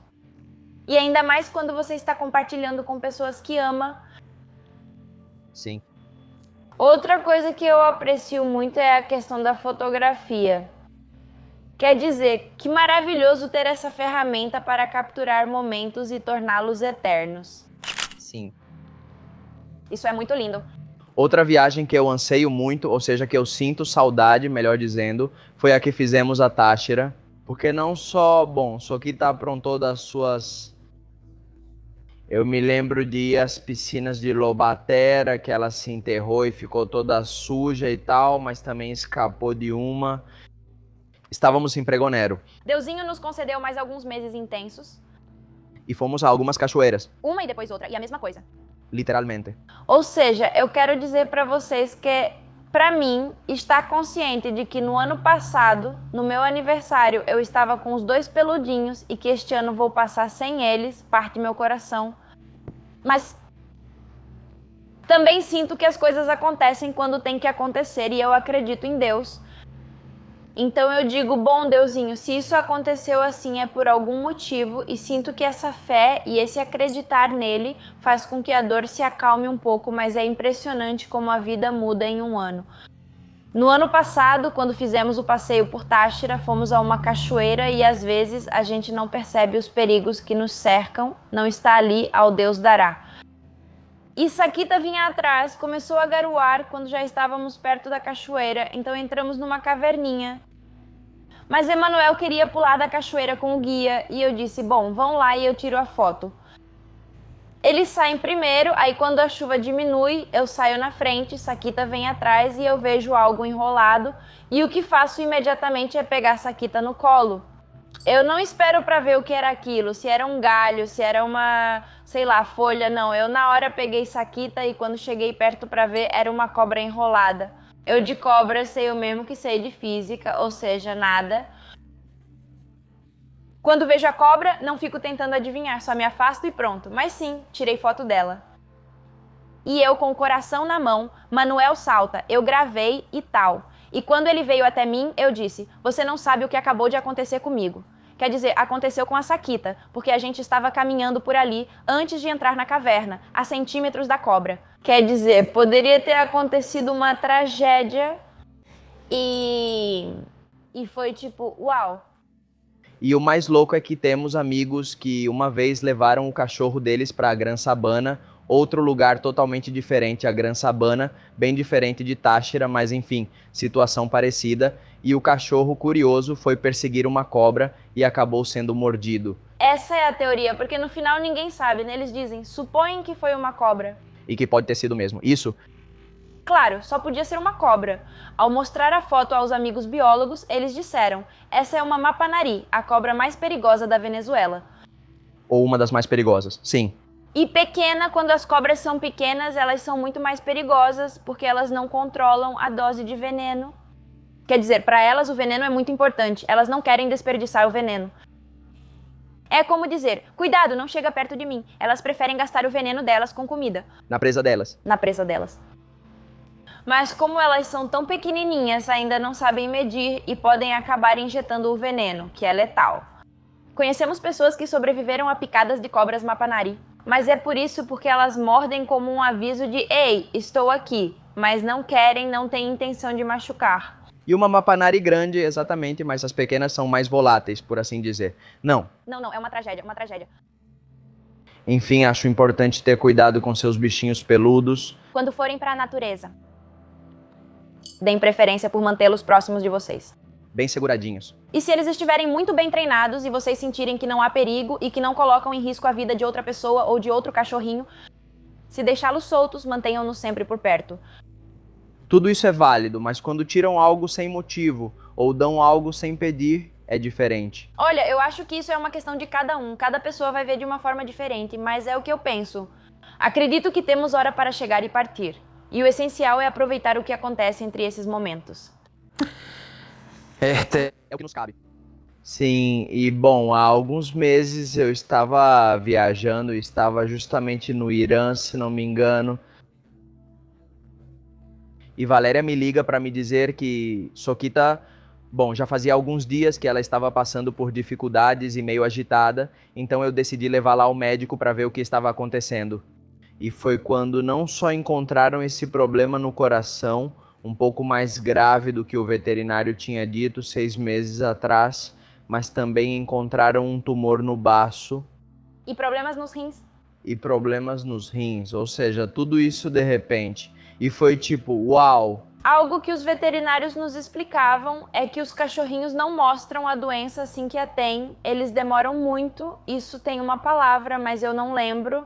E ainda mais quando você está compartilhando com pessoas que ama.
Sim.
Outra coisa que eu aprecio muito é a questão da fotografia. Quer dizer, que maravilhoso ter essa ferramenta para capturar momentos e torná-los eternos.
Sim.
Isso é muito lindo.
Outra viagem que eu anseio muito, ou seja, que eu sinto saudade, melhor dizendo, foi a que fizemos a Táchira. Porque não só, bom, Soquita aprontou das suas... Eu me lembro de ir às piscinas de Lobatera, que ela se enterrou e ficou toda suja e tal, mas também escapou de uma. Estávamos em Pregonero.
Deusinho nos concedeu mais alguns meses intensos.
E fomos a algumas cachoeiras.
Uma e depois outra, e a mesma coisa.
Literalmente.
Ou seja, eu quero dizer pra vocês que, pra mim, estar consciente de que no ano passado, no meu aniversário, eu estava com os 2 peludinhos e que este ano vou passar sem eles, parte meu coração. Mas também sinto que as coisas acontecem quando tem que acontecer e eu acredito em Deus. Então eu digo, bom Deusinho, se isso aconteceu assim é por algum motivo e sinto que essa fé e esse acreditar nele faz com que a dor se acalme um pouco, mas é impressionante como a vida muda em um ano. No ano passado, quando fizemos o passeio por Táchira, fomos a uma cachoeira e às vezes a gente não percebe os perigos que nos cercam, não está ali, ao Deus dará. E Saquita vinha atrás, começou a garoar quando já estávamos perto da cachoeira, então entramos numa caverninha. Mas Emanuel queria pular da cachoeira com o guia e eu disse, bom, vão lá e eu tiro a foto. Eles saem primeiro, aí quando a chuva diminui, eu saio na frente, Saquita vem atrás e eu vejo algo enrolado e o que faço imediatamente é pegar Saquita no colo. Eu não espero para ver o que era aquilo, se era um galho, se era uma, sei lá, folha, não. Eu na hora peguei Saquita e quando cheguei perto para ver era uma cobra enrolada. Eu de cobra sei o mesmo que sei de física, ou seja, nada. Quando vejo a cobra, não fico tentando adivinhar, só me afasto e pronto. Mas sim, tirei foto dela. E eu com o coração na mão, Manuel salta, eu gravei e tal. E quando ele veio até mim, eu disse, você não sabe o que acabou de acontecer comigo. Quer dizer, aconteceu com a Saquita, porque a gente estava caminhando por ali antes de entrar na caverna, a centímetros da cobra. Quer dizer, poderia ter acontecido uma tragédia e foi tipo, uau.
E o mais louco é que temos amigos que uma vez levaram o cachorro deles para a Gran Sabana, outro lugar totalmente diferente, a Gran Sabana, bem diferente de Táchira, mas enfim, situação parecida. E o cachorro, curioso, foi perseguir uma cobra e acabou sendo mordido.
Essa é a teoria, porque no final ninguém sabe, né? Eles dizem, supõem que foi uma cobra.
E que pode ter sido mesmo. Isso?
Claro, só podia ser uma cobra. Ao mostrar a foto aos amigos biólogos, eles disseram, essa é uma mapanari, a cobra mais perigosa da Venezuela.
Ou uma das mais perigosas, sim.
E pequena, quando as cobras são pequenas, elas são muito mais perigosas, porque elas não controlam a dose de veneno. Quer dizer, para elas o veneno é muito importante, elas não querem desperdiçar o veneno. É como dizer, cuidado, não chega perto de mim. Elas preferem gastar o veneno delas com comida.
Na presa delas.
Na presa delas. Mas como elas são tão pequenininhas, ainda não sabem medir e podem acabar injetando o veneno, que é letal. Conhecemos pessoas que sobreviveram a picadas de cobras mapanari. Mas é por isso porque elas mordem como um aviso de ei, estou aqui, mas não querem, não têm intenção de machucar.
E uma mapanari grande, exatamente, mas as pequenas são mais voláteis, por assim dizer. Não,
é uma tragédia, uma tragédia.
Enfim, acho importante ter cuidado com seus bichinhos peludos.
Quando forem para a natureza, deem preferência por mantê-los próximos de vocês.
Bem seguradinhos.
E se eles estiverem muito bem treinados e vocês sentirem que não há perigo e que não colocam em risco a vida de outra pessoa ou de outro cachorrinho, se deixá-los soltos, mantenham-nos sempre por perto.
Tudo isso é válido, mas quando tiram algo sem motivo ou dão algo sem pedir, é diferente.
Olha, eu acho que isso é uma questão de cada um. Cada pessoa vai ver de uma forma diferente, mas é o que eu penso. Acredito que temos hora para chegar e partir. E o essencial é aproveitar o que acontece entre esses momentos.
É o que nos cabe. Sim, e bom, há alguns meses eu estava viajando, estava justamente no Irã, se não me engano. E Valéria me liga para me dizer que Soquita, bom, já fazia alguns dias que ela estava passando por dificuldades e meio agitada, então eu decidi levá-la ao médico para ver o que estava acontecendo. E foi quando não só encontraram esse problema no coração, um pouco mais grave do que o veterinário tinha dito 6 meses atrás, mas também encontraram um tumor no baço.
E problemas nos rins.
e problemas nos rins, ou seja, tudo isso de repente. E foi tipo, uau!
Algo que os veterinários nos explicavam é que os cachorrinhos não mostram a doença assim que a têm, eles demoram muito, isso tem uma palavra, mas eu não lembro.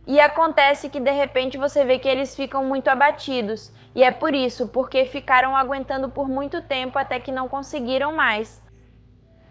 E acontece que de repente você vê que eles ficam muito abatidos, e é por isso, porque ficaram aguentando por muito tempo até que não conseguiram mais.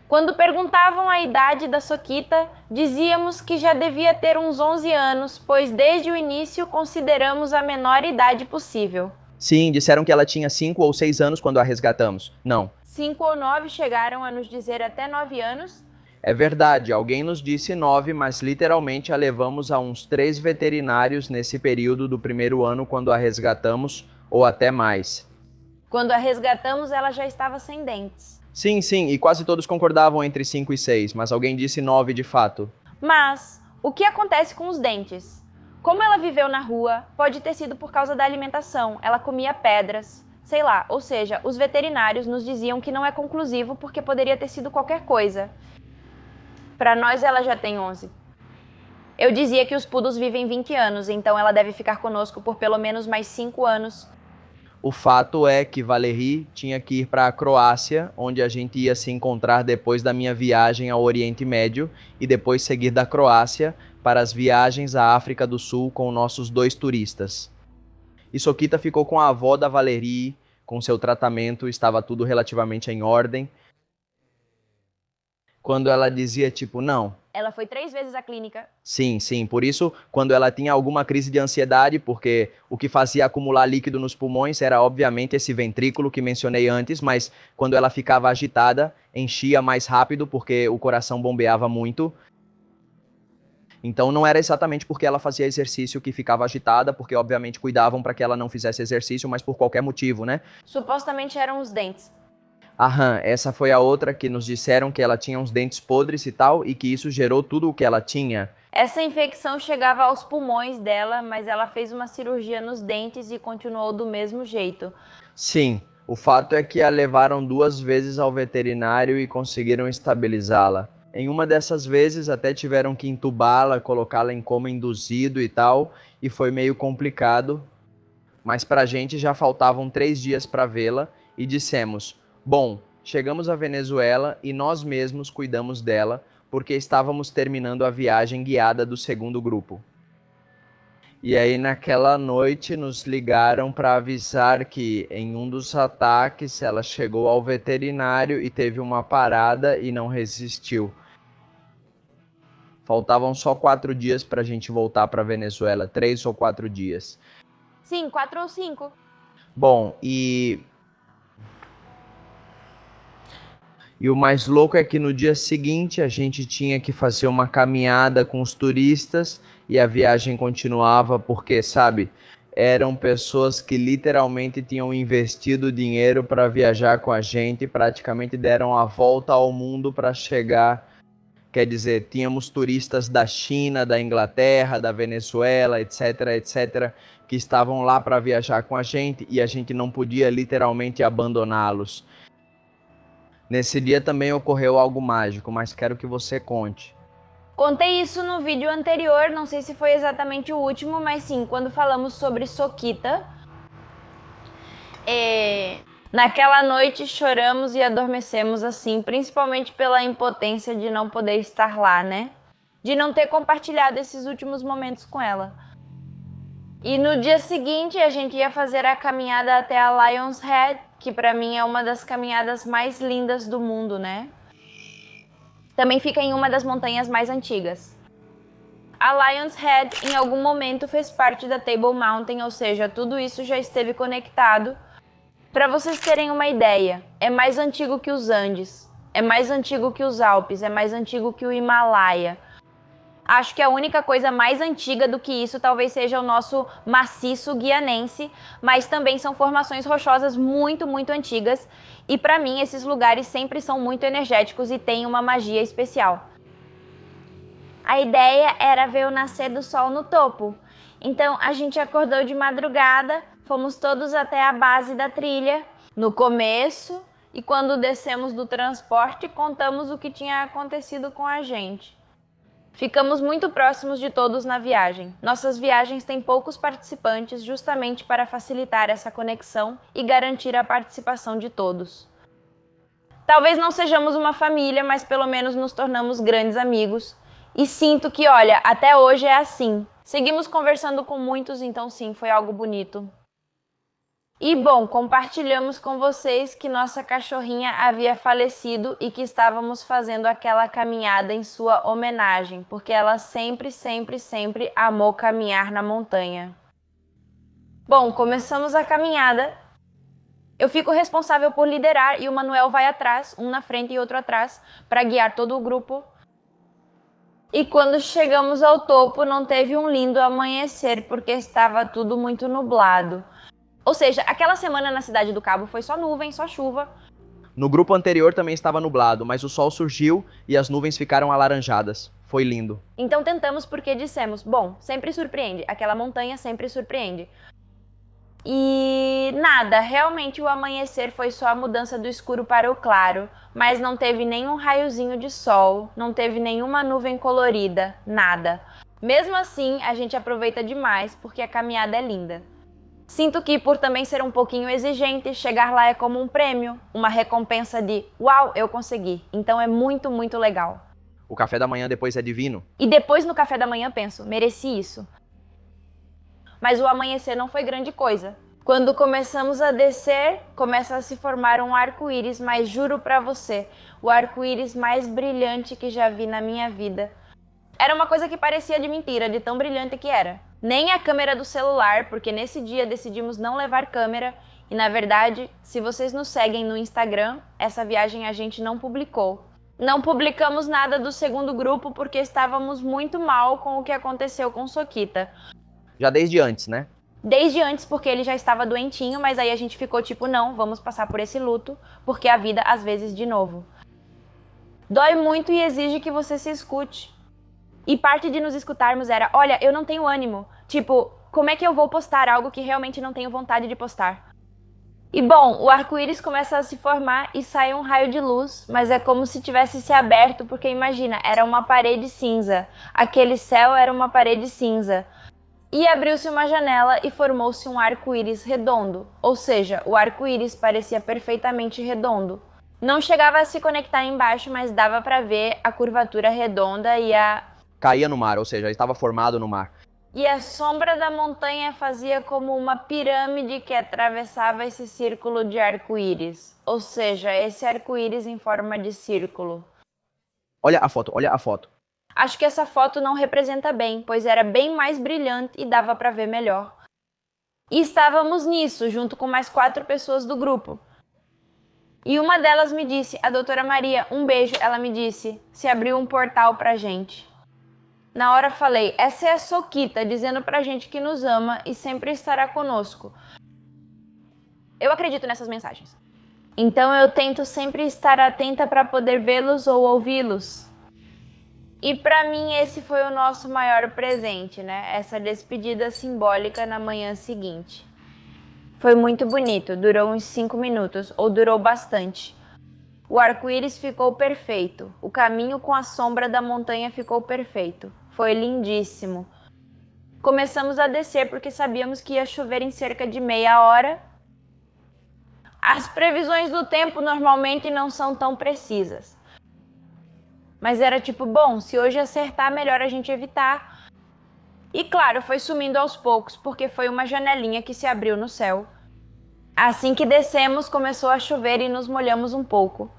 Quando perguntavam a idade da Sokita, dizíamos que já devia ter uns 11 anos, pois desde o início consideramos a menor idade possível.
Sim, disseram que ela tinha 5 ou 6 anos quando a resgatamos. Não.
5 ou 9 chegaram a nos dizer até 9 anos.
É verdade, alguém nos disse 9, mas literalmente a levamos a uns 3 veterinários nesse período do primeiro ano quando a resgatamos, ou até mais.
Quando a resgatamos, ela já estava sem dentes.
Sim, e quase todos concordavam entre 5 e 6, mas alguém disse 9 de fato.
Mas, o que acontece com os dentes? Como ela viveu na rua, pode ter sido por causa da alimentação, ela comia pedras, sei lá, ou seja, os veterinários nos diziam que não é conclusivo porque poderia ter sido qualquer coisa. Para nós ela já tem 11. Eu dizia que os poodles vivem 20 anos, então ela deve ficar conosco por pelo menos mais 5 anos.
O fato é que Valerie tinha que ir para a Croácia, onde a gente ia se encontrar depois da minha viagem ao Oriente Médio e depois seguir da Croácia para as viagens à África do Sul com nossos 2 turistas. E Sokita ficou com a avó da Valerie, com seu tratamento, estava tudo relativamente em ordem. Quando ela dizia tipo, não.
Ela foi 3 vezes à clínica.
Sim, por isso, quando ela tinha alguma crise de ansiedade, porque o que fazia acumular líquido nos pulmões era obviamente esse ventrículo que mencionei antes, mas quando ela ficava agitada, enchia mais rápido porque o coração bombeava muito. Então não era exatamente porque ela fazia exercício que ficava agitada, porque obviamente cuidavam para que ela não fizesse exercício, mas por qualquer motivo, né?
Supostamente eram os dentes.
Aham, essa foi a outra que nos disseram que ela tinha uns dentes podres e tal, e que isso gerou tudo o que ela tinha.
Essa infecção chegava aos pulmões dela, mas ela fez uma cirurgia nos dentes e continuou do mesmo jeito.
Sim, o fato é que a levaram 2 vezes ao veterinário e conseguiram estabilizá-la. Em uma dessas vezes até tiveram que entubá-la, colocá-la em coma induzido e tal, e foi meio complicado. Mas pra gente já faltavam 3 dias para vê-la e dissemos... Bom, chegamos à Venezuela e nós mesmos cuidamos dela, porque estávamos terminando a viagem guiada do segundo grupo. E aí naquela noite nos ligaram para avisar que em um dos ataques ela chegou ao veterinário e teve uma parada e não resistiu. Faltavam só 4 dias para a gente voltar para a Venezuela, 3 ou 4 dias.
Sim, 4 ou 5.
Bom, E o mais louco é que no dia seguinte a gente tinha que fazer uma caminhada com os turistas e a viagem continuava porque, sabe, eram pessoas que literalmente tinham investido dinheiro para viajar com a gente, praticamente deram a volta ao mundo para chegar. Quer dizer, tínhamos turistas da China, da Inglaterra, da Venezuela, etc, que estavam lá para viajar com a gente e a gente não podia literalmente abandoná-los. Nesse dia também ocorreu algo mágico, mas quero que você conte.
Contei isso no vídeo anterior, não sei se foi exatamente o último, mas sim, quando falamos sobre Sokita. Naquela noite choramos e adormecemos assim, principalmente pela impotência de não poder estar lá, né? De não ter compartilhado esses últimos momentos com ela. E no dia seguinte a gente ia fazer a caminhada até a Lion's Head, que pra mim é uma das caminhadas mais lindas do mundo, né? Também fica em uma das montanhas mais antigas. A Lion's Head em algum momento fez parte da Table Mountain, ou seja, tudo isso já esteve conectado. Para vocês terem uma ideia, é mais antigo que os Andes, é mais antigo que os Alpes, é mais antigo que o Himalaia. Acho que a única coisa mais antiga do que isso talvez seja o nosso maciço guianense, mas também são formações rochosas muito, muito antigas. E para mim esses lugares sempre são muito energéticos e têm uma magia especial. A ideia era ver o nascer do sol no topo. Então a gente acordou de madrugada, fomos todos até a base da trilha. No começo, e quando descemos do transporte, contamos o que tinha acontecido com a gente. Ficamos muito próximos de todos na viagem. Nossas viagens têm poucos participantes justamente para facilitar essa conexão e garantir a participação de todos. Talvez não sejamos uma família, mas pelo menos nos tornamos grandes amigos. E sinto que, olha, até hoje é assim. Seguimos conversando com muitos, então sim, foi algo bonito. E bom, compartilhamos com vocês que nossa cachorrinha havia falecido e que estávamos fazendo aquela caminhada em sua homenagem, porque ela sempre amou caminhar na montanha. Bom, começamos a caminhada. Eu fico responsável por liderar e o Manuel vai atrás, um na frente e outro atrás, para guiar todo o grupo. E quando chegamos ao topo, não teve um lindo amanhecer, porque estava tudo muito nublado. Ou seja, aquela semana na Cidade do Cabo foi só nuvem, só chuva.
No grupo anterior também estava nublado, mas o sol surgiu e as nuvens ficaram alaranjadas. Foi lindo.
Então tentamos porque dissemos, bom, sempre surpreende, aquela montanha sempre surpreende. E nada, realmente o amanhecer foi só a mudança do escuro para o claro, mas não teve nenhum raiozinho de sol, não teve nenhuma nuvem colorida, nada. Mesmo assim, a gente aproveita demais porque a caminhada é linda. Sinto que, por também ser um pouquinho exigente, chegar lá é como um prêmio, uma recompensa de uau, eu consegui. Então é muito legal.
O café da manhã depois é divino.
E depois no café da manhã penso, mereci isso. Mas o amanhecer não foi grande coisa. Quando começamos a descer, começa a se formar um arco-íris, mas juro pra você, o arco-íris mais brilhante que já vi na minha vida. Era uma coisa que parecia de mentira, de tão brilhante que era. Nem a câmera do celular, porque nesse dia decidimos não levar câmera e, na verdade, se vocês nos seguem no Instagram, essa viagem a gente não publicou. Não publicamos nada do segundo grupo porque estávamos muito mal com o que aconteceu com Sokita.
Já desde antes, né?
Desde antes, porque ele já estava doentinho, mas aí a gente ficou tipo, não, vamos passar por esse luto, porque a vida às vezes de novo. Dói muito e exige que você se escute. E parte de nos escutarmos era, olha, eu não tenho ânimo. Tipo, como é que eu vou postar algo que realmente não tenho vontade de postar? E bom, o arco-íris começa a se formar e sai um raio de luz, mas é como se tivesse se aberto, porque imagina, era uma parede cinza. Aquele céu era uma parede cinza. E abriu-se uma janela e formou-se um arco-íris redondo. Ou seja, o arco-íris parecia perfeitamente redondo. Não chegava a se conectar embaixo, mas dava para ver a curvatura redonda e
Caía no mar, ou seja, estava formado no mar.
E a sombra da montanha fazia como uma pirâmide que atravessava esse círculo de arco-íris. Ou seja, esse arco-íris em forma de círculo.
Olha a foto, olha a foto.
Acho que essa foto não representa bem, pois era bem mais brilhante e dava para ver melhor. E estávamos nisso, junto com mais 4 pessoas do grupo. E uma delas me disse, a doutora Maria, um beijo, ela me disse, se abriu um portal pra gente. Na hora falei, essa é a Sokita dizendo pra gente que nos ama e sempre estará conosco. Eu acredito nessas mensagens. Então eu tento sempre estar atenta para poder vê-los ou ouvi-los. E pra mim esse foi o nosso maior presente, né? Essa despedida simbólica na manhã seguinte. Foi muito bonito, durou uns 5 minutos, ou durou bastante. O arco-íris ficou perfeito, o caminho com a sombra da montanha ficou perfeito. Foi lindíssimo. Começamos a descer porque sabíamos que ia chover em cerca de meia hora. As previsões do tempo normalmente não são tão precisas. Mas era tipo, bom, se hoje acertar, melhor a gente evitar. E claro, foi sumindo aos poucos, porque foi uma janelinha que se abriu no céu. Assim que descemos, começou a chover e nos molhamos um pouco.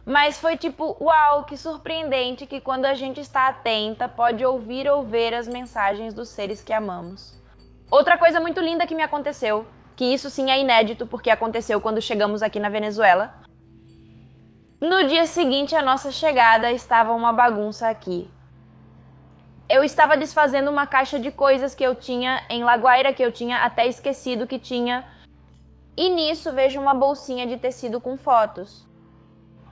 Mas foi tipo, uau, que surpreendente que quando a gente está atenta, pode ouvir ou ver as mensagens dos seres que amamos. Outra coisa muito linda que me aconteceu, que isso sim é inédito porque aconteceu quando chegamos aqui na Venezuela. No dia seguinte à nossa chegada, estava uma bagunça aqui. Eu estava desfazendo uma caixa de coisas que eu tinha em La Guaira, que eu tinha até esquecido que tinha. E nisso vejo uma bolsinha de tecido com fotos.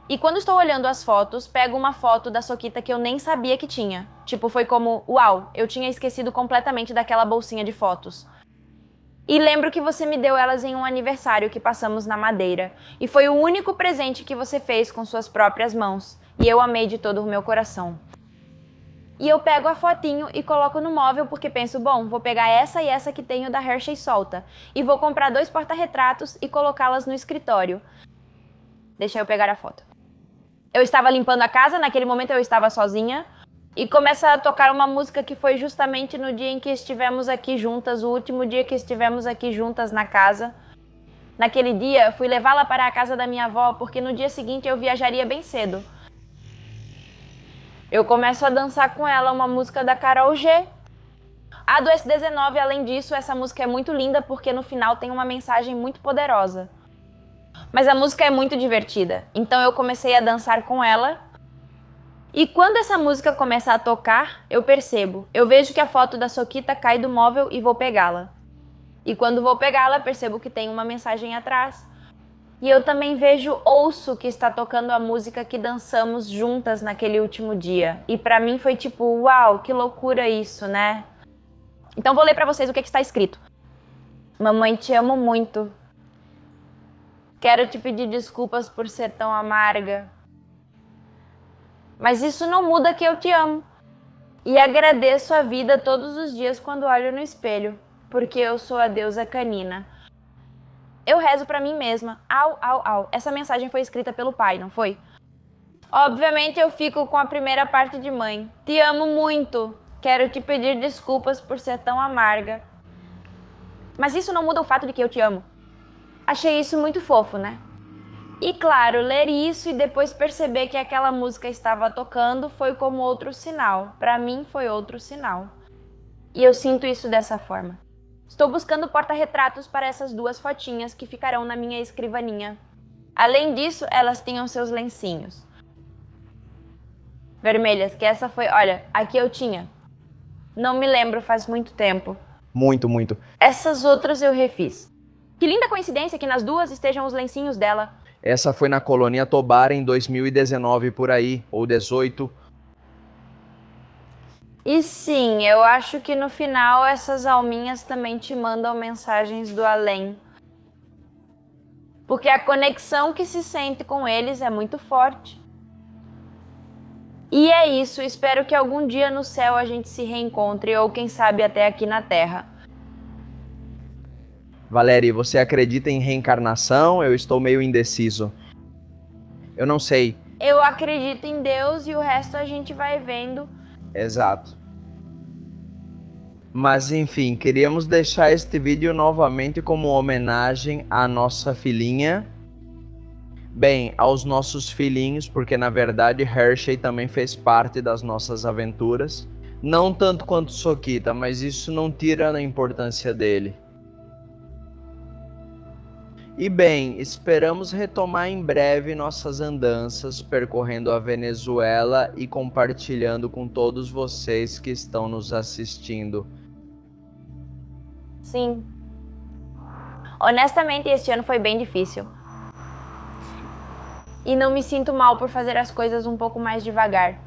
E quando estou olhando as fotos, pego uma foto da Sokita que eu nem sabia que tinha. Tipo, foi como, uau, eu tinha esquecido completamente daquela bolsinha de fotos. E lembro que você me deu elas em um aniversário que passamos na Madeira. E foi o único presente que você fez com suas próprias mãos. E eu amei de todo o meu coração. E eu pego a fotinho e coloco no móvel porque penso, bom, vou pegar essa e essa que tenho da Hershey solta. E vou comprar 2 porta-retratos e colocá-las no escritório. Deixa eu pegar a foto. Eu estava limpando a casa, naquele momento eu estava sozinha. E começa a tocar uma música que foi justamente no dia em que estivemos aqui juntas, o último dia que estivemos aqui juntas na casa. Naquele dia, fui levá-la para a casa da minha avó porque no dia seguinte eu viajaria bem cedo. Eu começo a dançar com ela uma música da Karol G. A do S19, além disso, essa música é muito linda porque no final tem uma mensagem muito poderosa. Mas a música é muito divertida, então eu comecei a dançar com ela. E quando essa música começa a tocar, eu percebo. Eu vejo que a foto da Soquita cai do móvel e vou pegá-la. E quando vou pegá-la, percebo que tem uma mensagem atrás. E eu também ouço que está tocando a música que dançamos juntas naquele último dia. E pra mim foi tipo, uau, que loucura isso, né? Então vou ler pra vocês o que está escrito. Mamãe, te amo muito. Quero te pedir desculpas por ser tão amarga. Mas isso não muda que eu te amo. E agradeço a vida todos os dias quando olho no espelho, porque eu sou a deusa canina. Eu rezo pra mim mesma. Au, au, au. Essa mensagem foi escrita pelo pai, não foi? Obviamente eu fico com a primeira parte de mãe. Te amo muito. Quero te pedir desculpas por ser tão amarga. Mas isso não muda o fato de que eu te amo. Achei isso muito fofo, né? E claro, ler isso e depois perceber que aquela música estava tocando foi como outro sinal. Pra mim foi outro sinal. E eu sinto isso dessa forma. Estou buscando porta-retratos para essas 2 fotinhas que ficarão na minha escrivaninha. Além disso, elas tinham seus lencinhos vermelhas, que essa foi... Olha, aqui eu tinha. Não me lembro, faz muito tempo.
Muito, muito.
Essas outras eu refiz. Que linda coincidência que nas 2 estejam os lencinhos dela.
Essa foi na Colônia Tobar em 2019 por aí, ou 18.
E sim, eu acho que no final essas alminhas também te mandam mensagens do além. Porque a conexão que se sente com eles é muito forte. E é isso, espero que algum dia no céu a gente se reencontre, ou quem sabe até aqui na Terra.
Valéria, você acredita em reencarnação? Eu estou meio indeciso. Eu não sei.
Eu acredito em Deus e o resto a gente vai vendo.
Exato. Mas enfim, queríamos deixar este vídeo novamente como homenagem à nossa filhinha. Bem, aos nossos filhinhos, porque na verdade Hershey também fez parte das nossas aventuras. Não tanto quanto Soquita, mas isso não tira a importância dele. E bem, esperamos retomar em breve nossas andanças percorrendo a Venezuela e compartilhando com todos vocês que estão nos assistindo.
Sim. Honestamente, este ano foi bem difícil. E não me sinto mal por fazer as coisas um pouco mais devagar.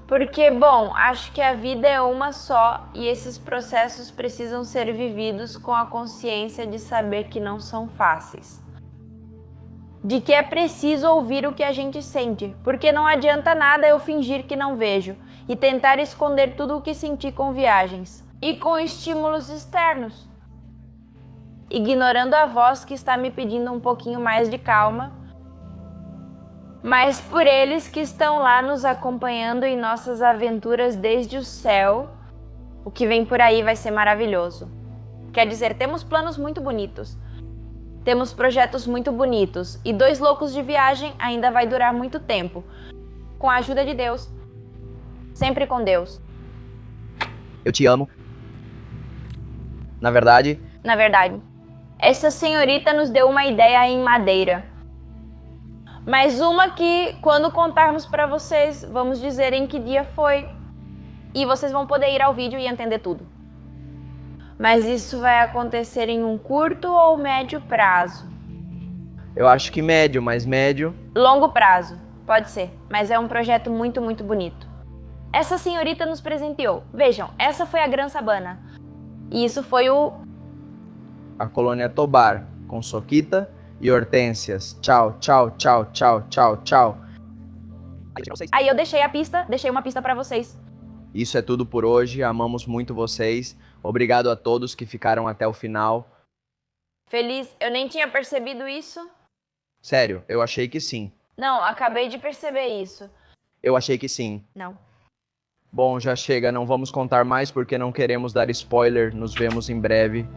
Porque, bom, acho que a vida é uma só e esses processos precisam ser vividos com a consciência de saber que não são fáceis. De que é preciso ouvir o que a gente sente, porque não adianta nada eu fingir que não vejo e tentar esconder tudo o que senti com viagens e com estímulos externos, ignorando a voz que está me pedindo um pouquinho mais de calma. Mas por eles que estão lá nos acompanhando em nossas aventuras desde o céu, o que vem por aí vai ser maravilhoso. Quer dizer, temos planos muito bonitos, temos projetos muito bonitos e 2 loucos de viagem ainda vai durar muito tempo. Com a ajuda de Deus, sempre com Deus.
Eu te amo. Na verdade,
essa senhorita nos deu uma ideia em Madeira. Mas uma que, quando contarmos para vocês, vamos dizer em que dia foi. E vocês vão poder ir ao vídeo e entender tudo. Mas isso vai acontecer em um curto ou médio prazo?
eu acho que médio, mas médio.
Longo prazo, pode ser. Mas é um projeto muito, muito bonito. Essa senhorita nos presenteou. Vejam, essa foi a Gran Sabana. E isso foi
A Colônia Tobar, com Soquita e Hortênsias. Tchau, tchau, tchau, tchau, tchau, tchau.
Aí eu deixei uma pista pra vocês.
Isso é tudo por hoje. Amamos muito vocês. Obrigado a todos que ficaram até o final.
Feliz, eu nem tinha percebido isso.
Sério, eu achei que sim.
Não, acabei de perceber isso.
Eu achei que sim.
Não.
Bom, já chega. Não vamos contar mais porque não queremos dar spoiler. Nos vemos em breve.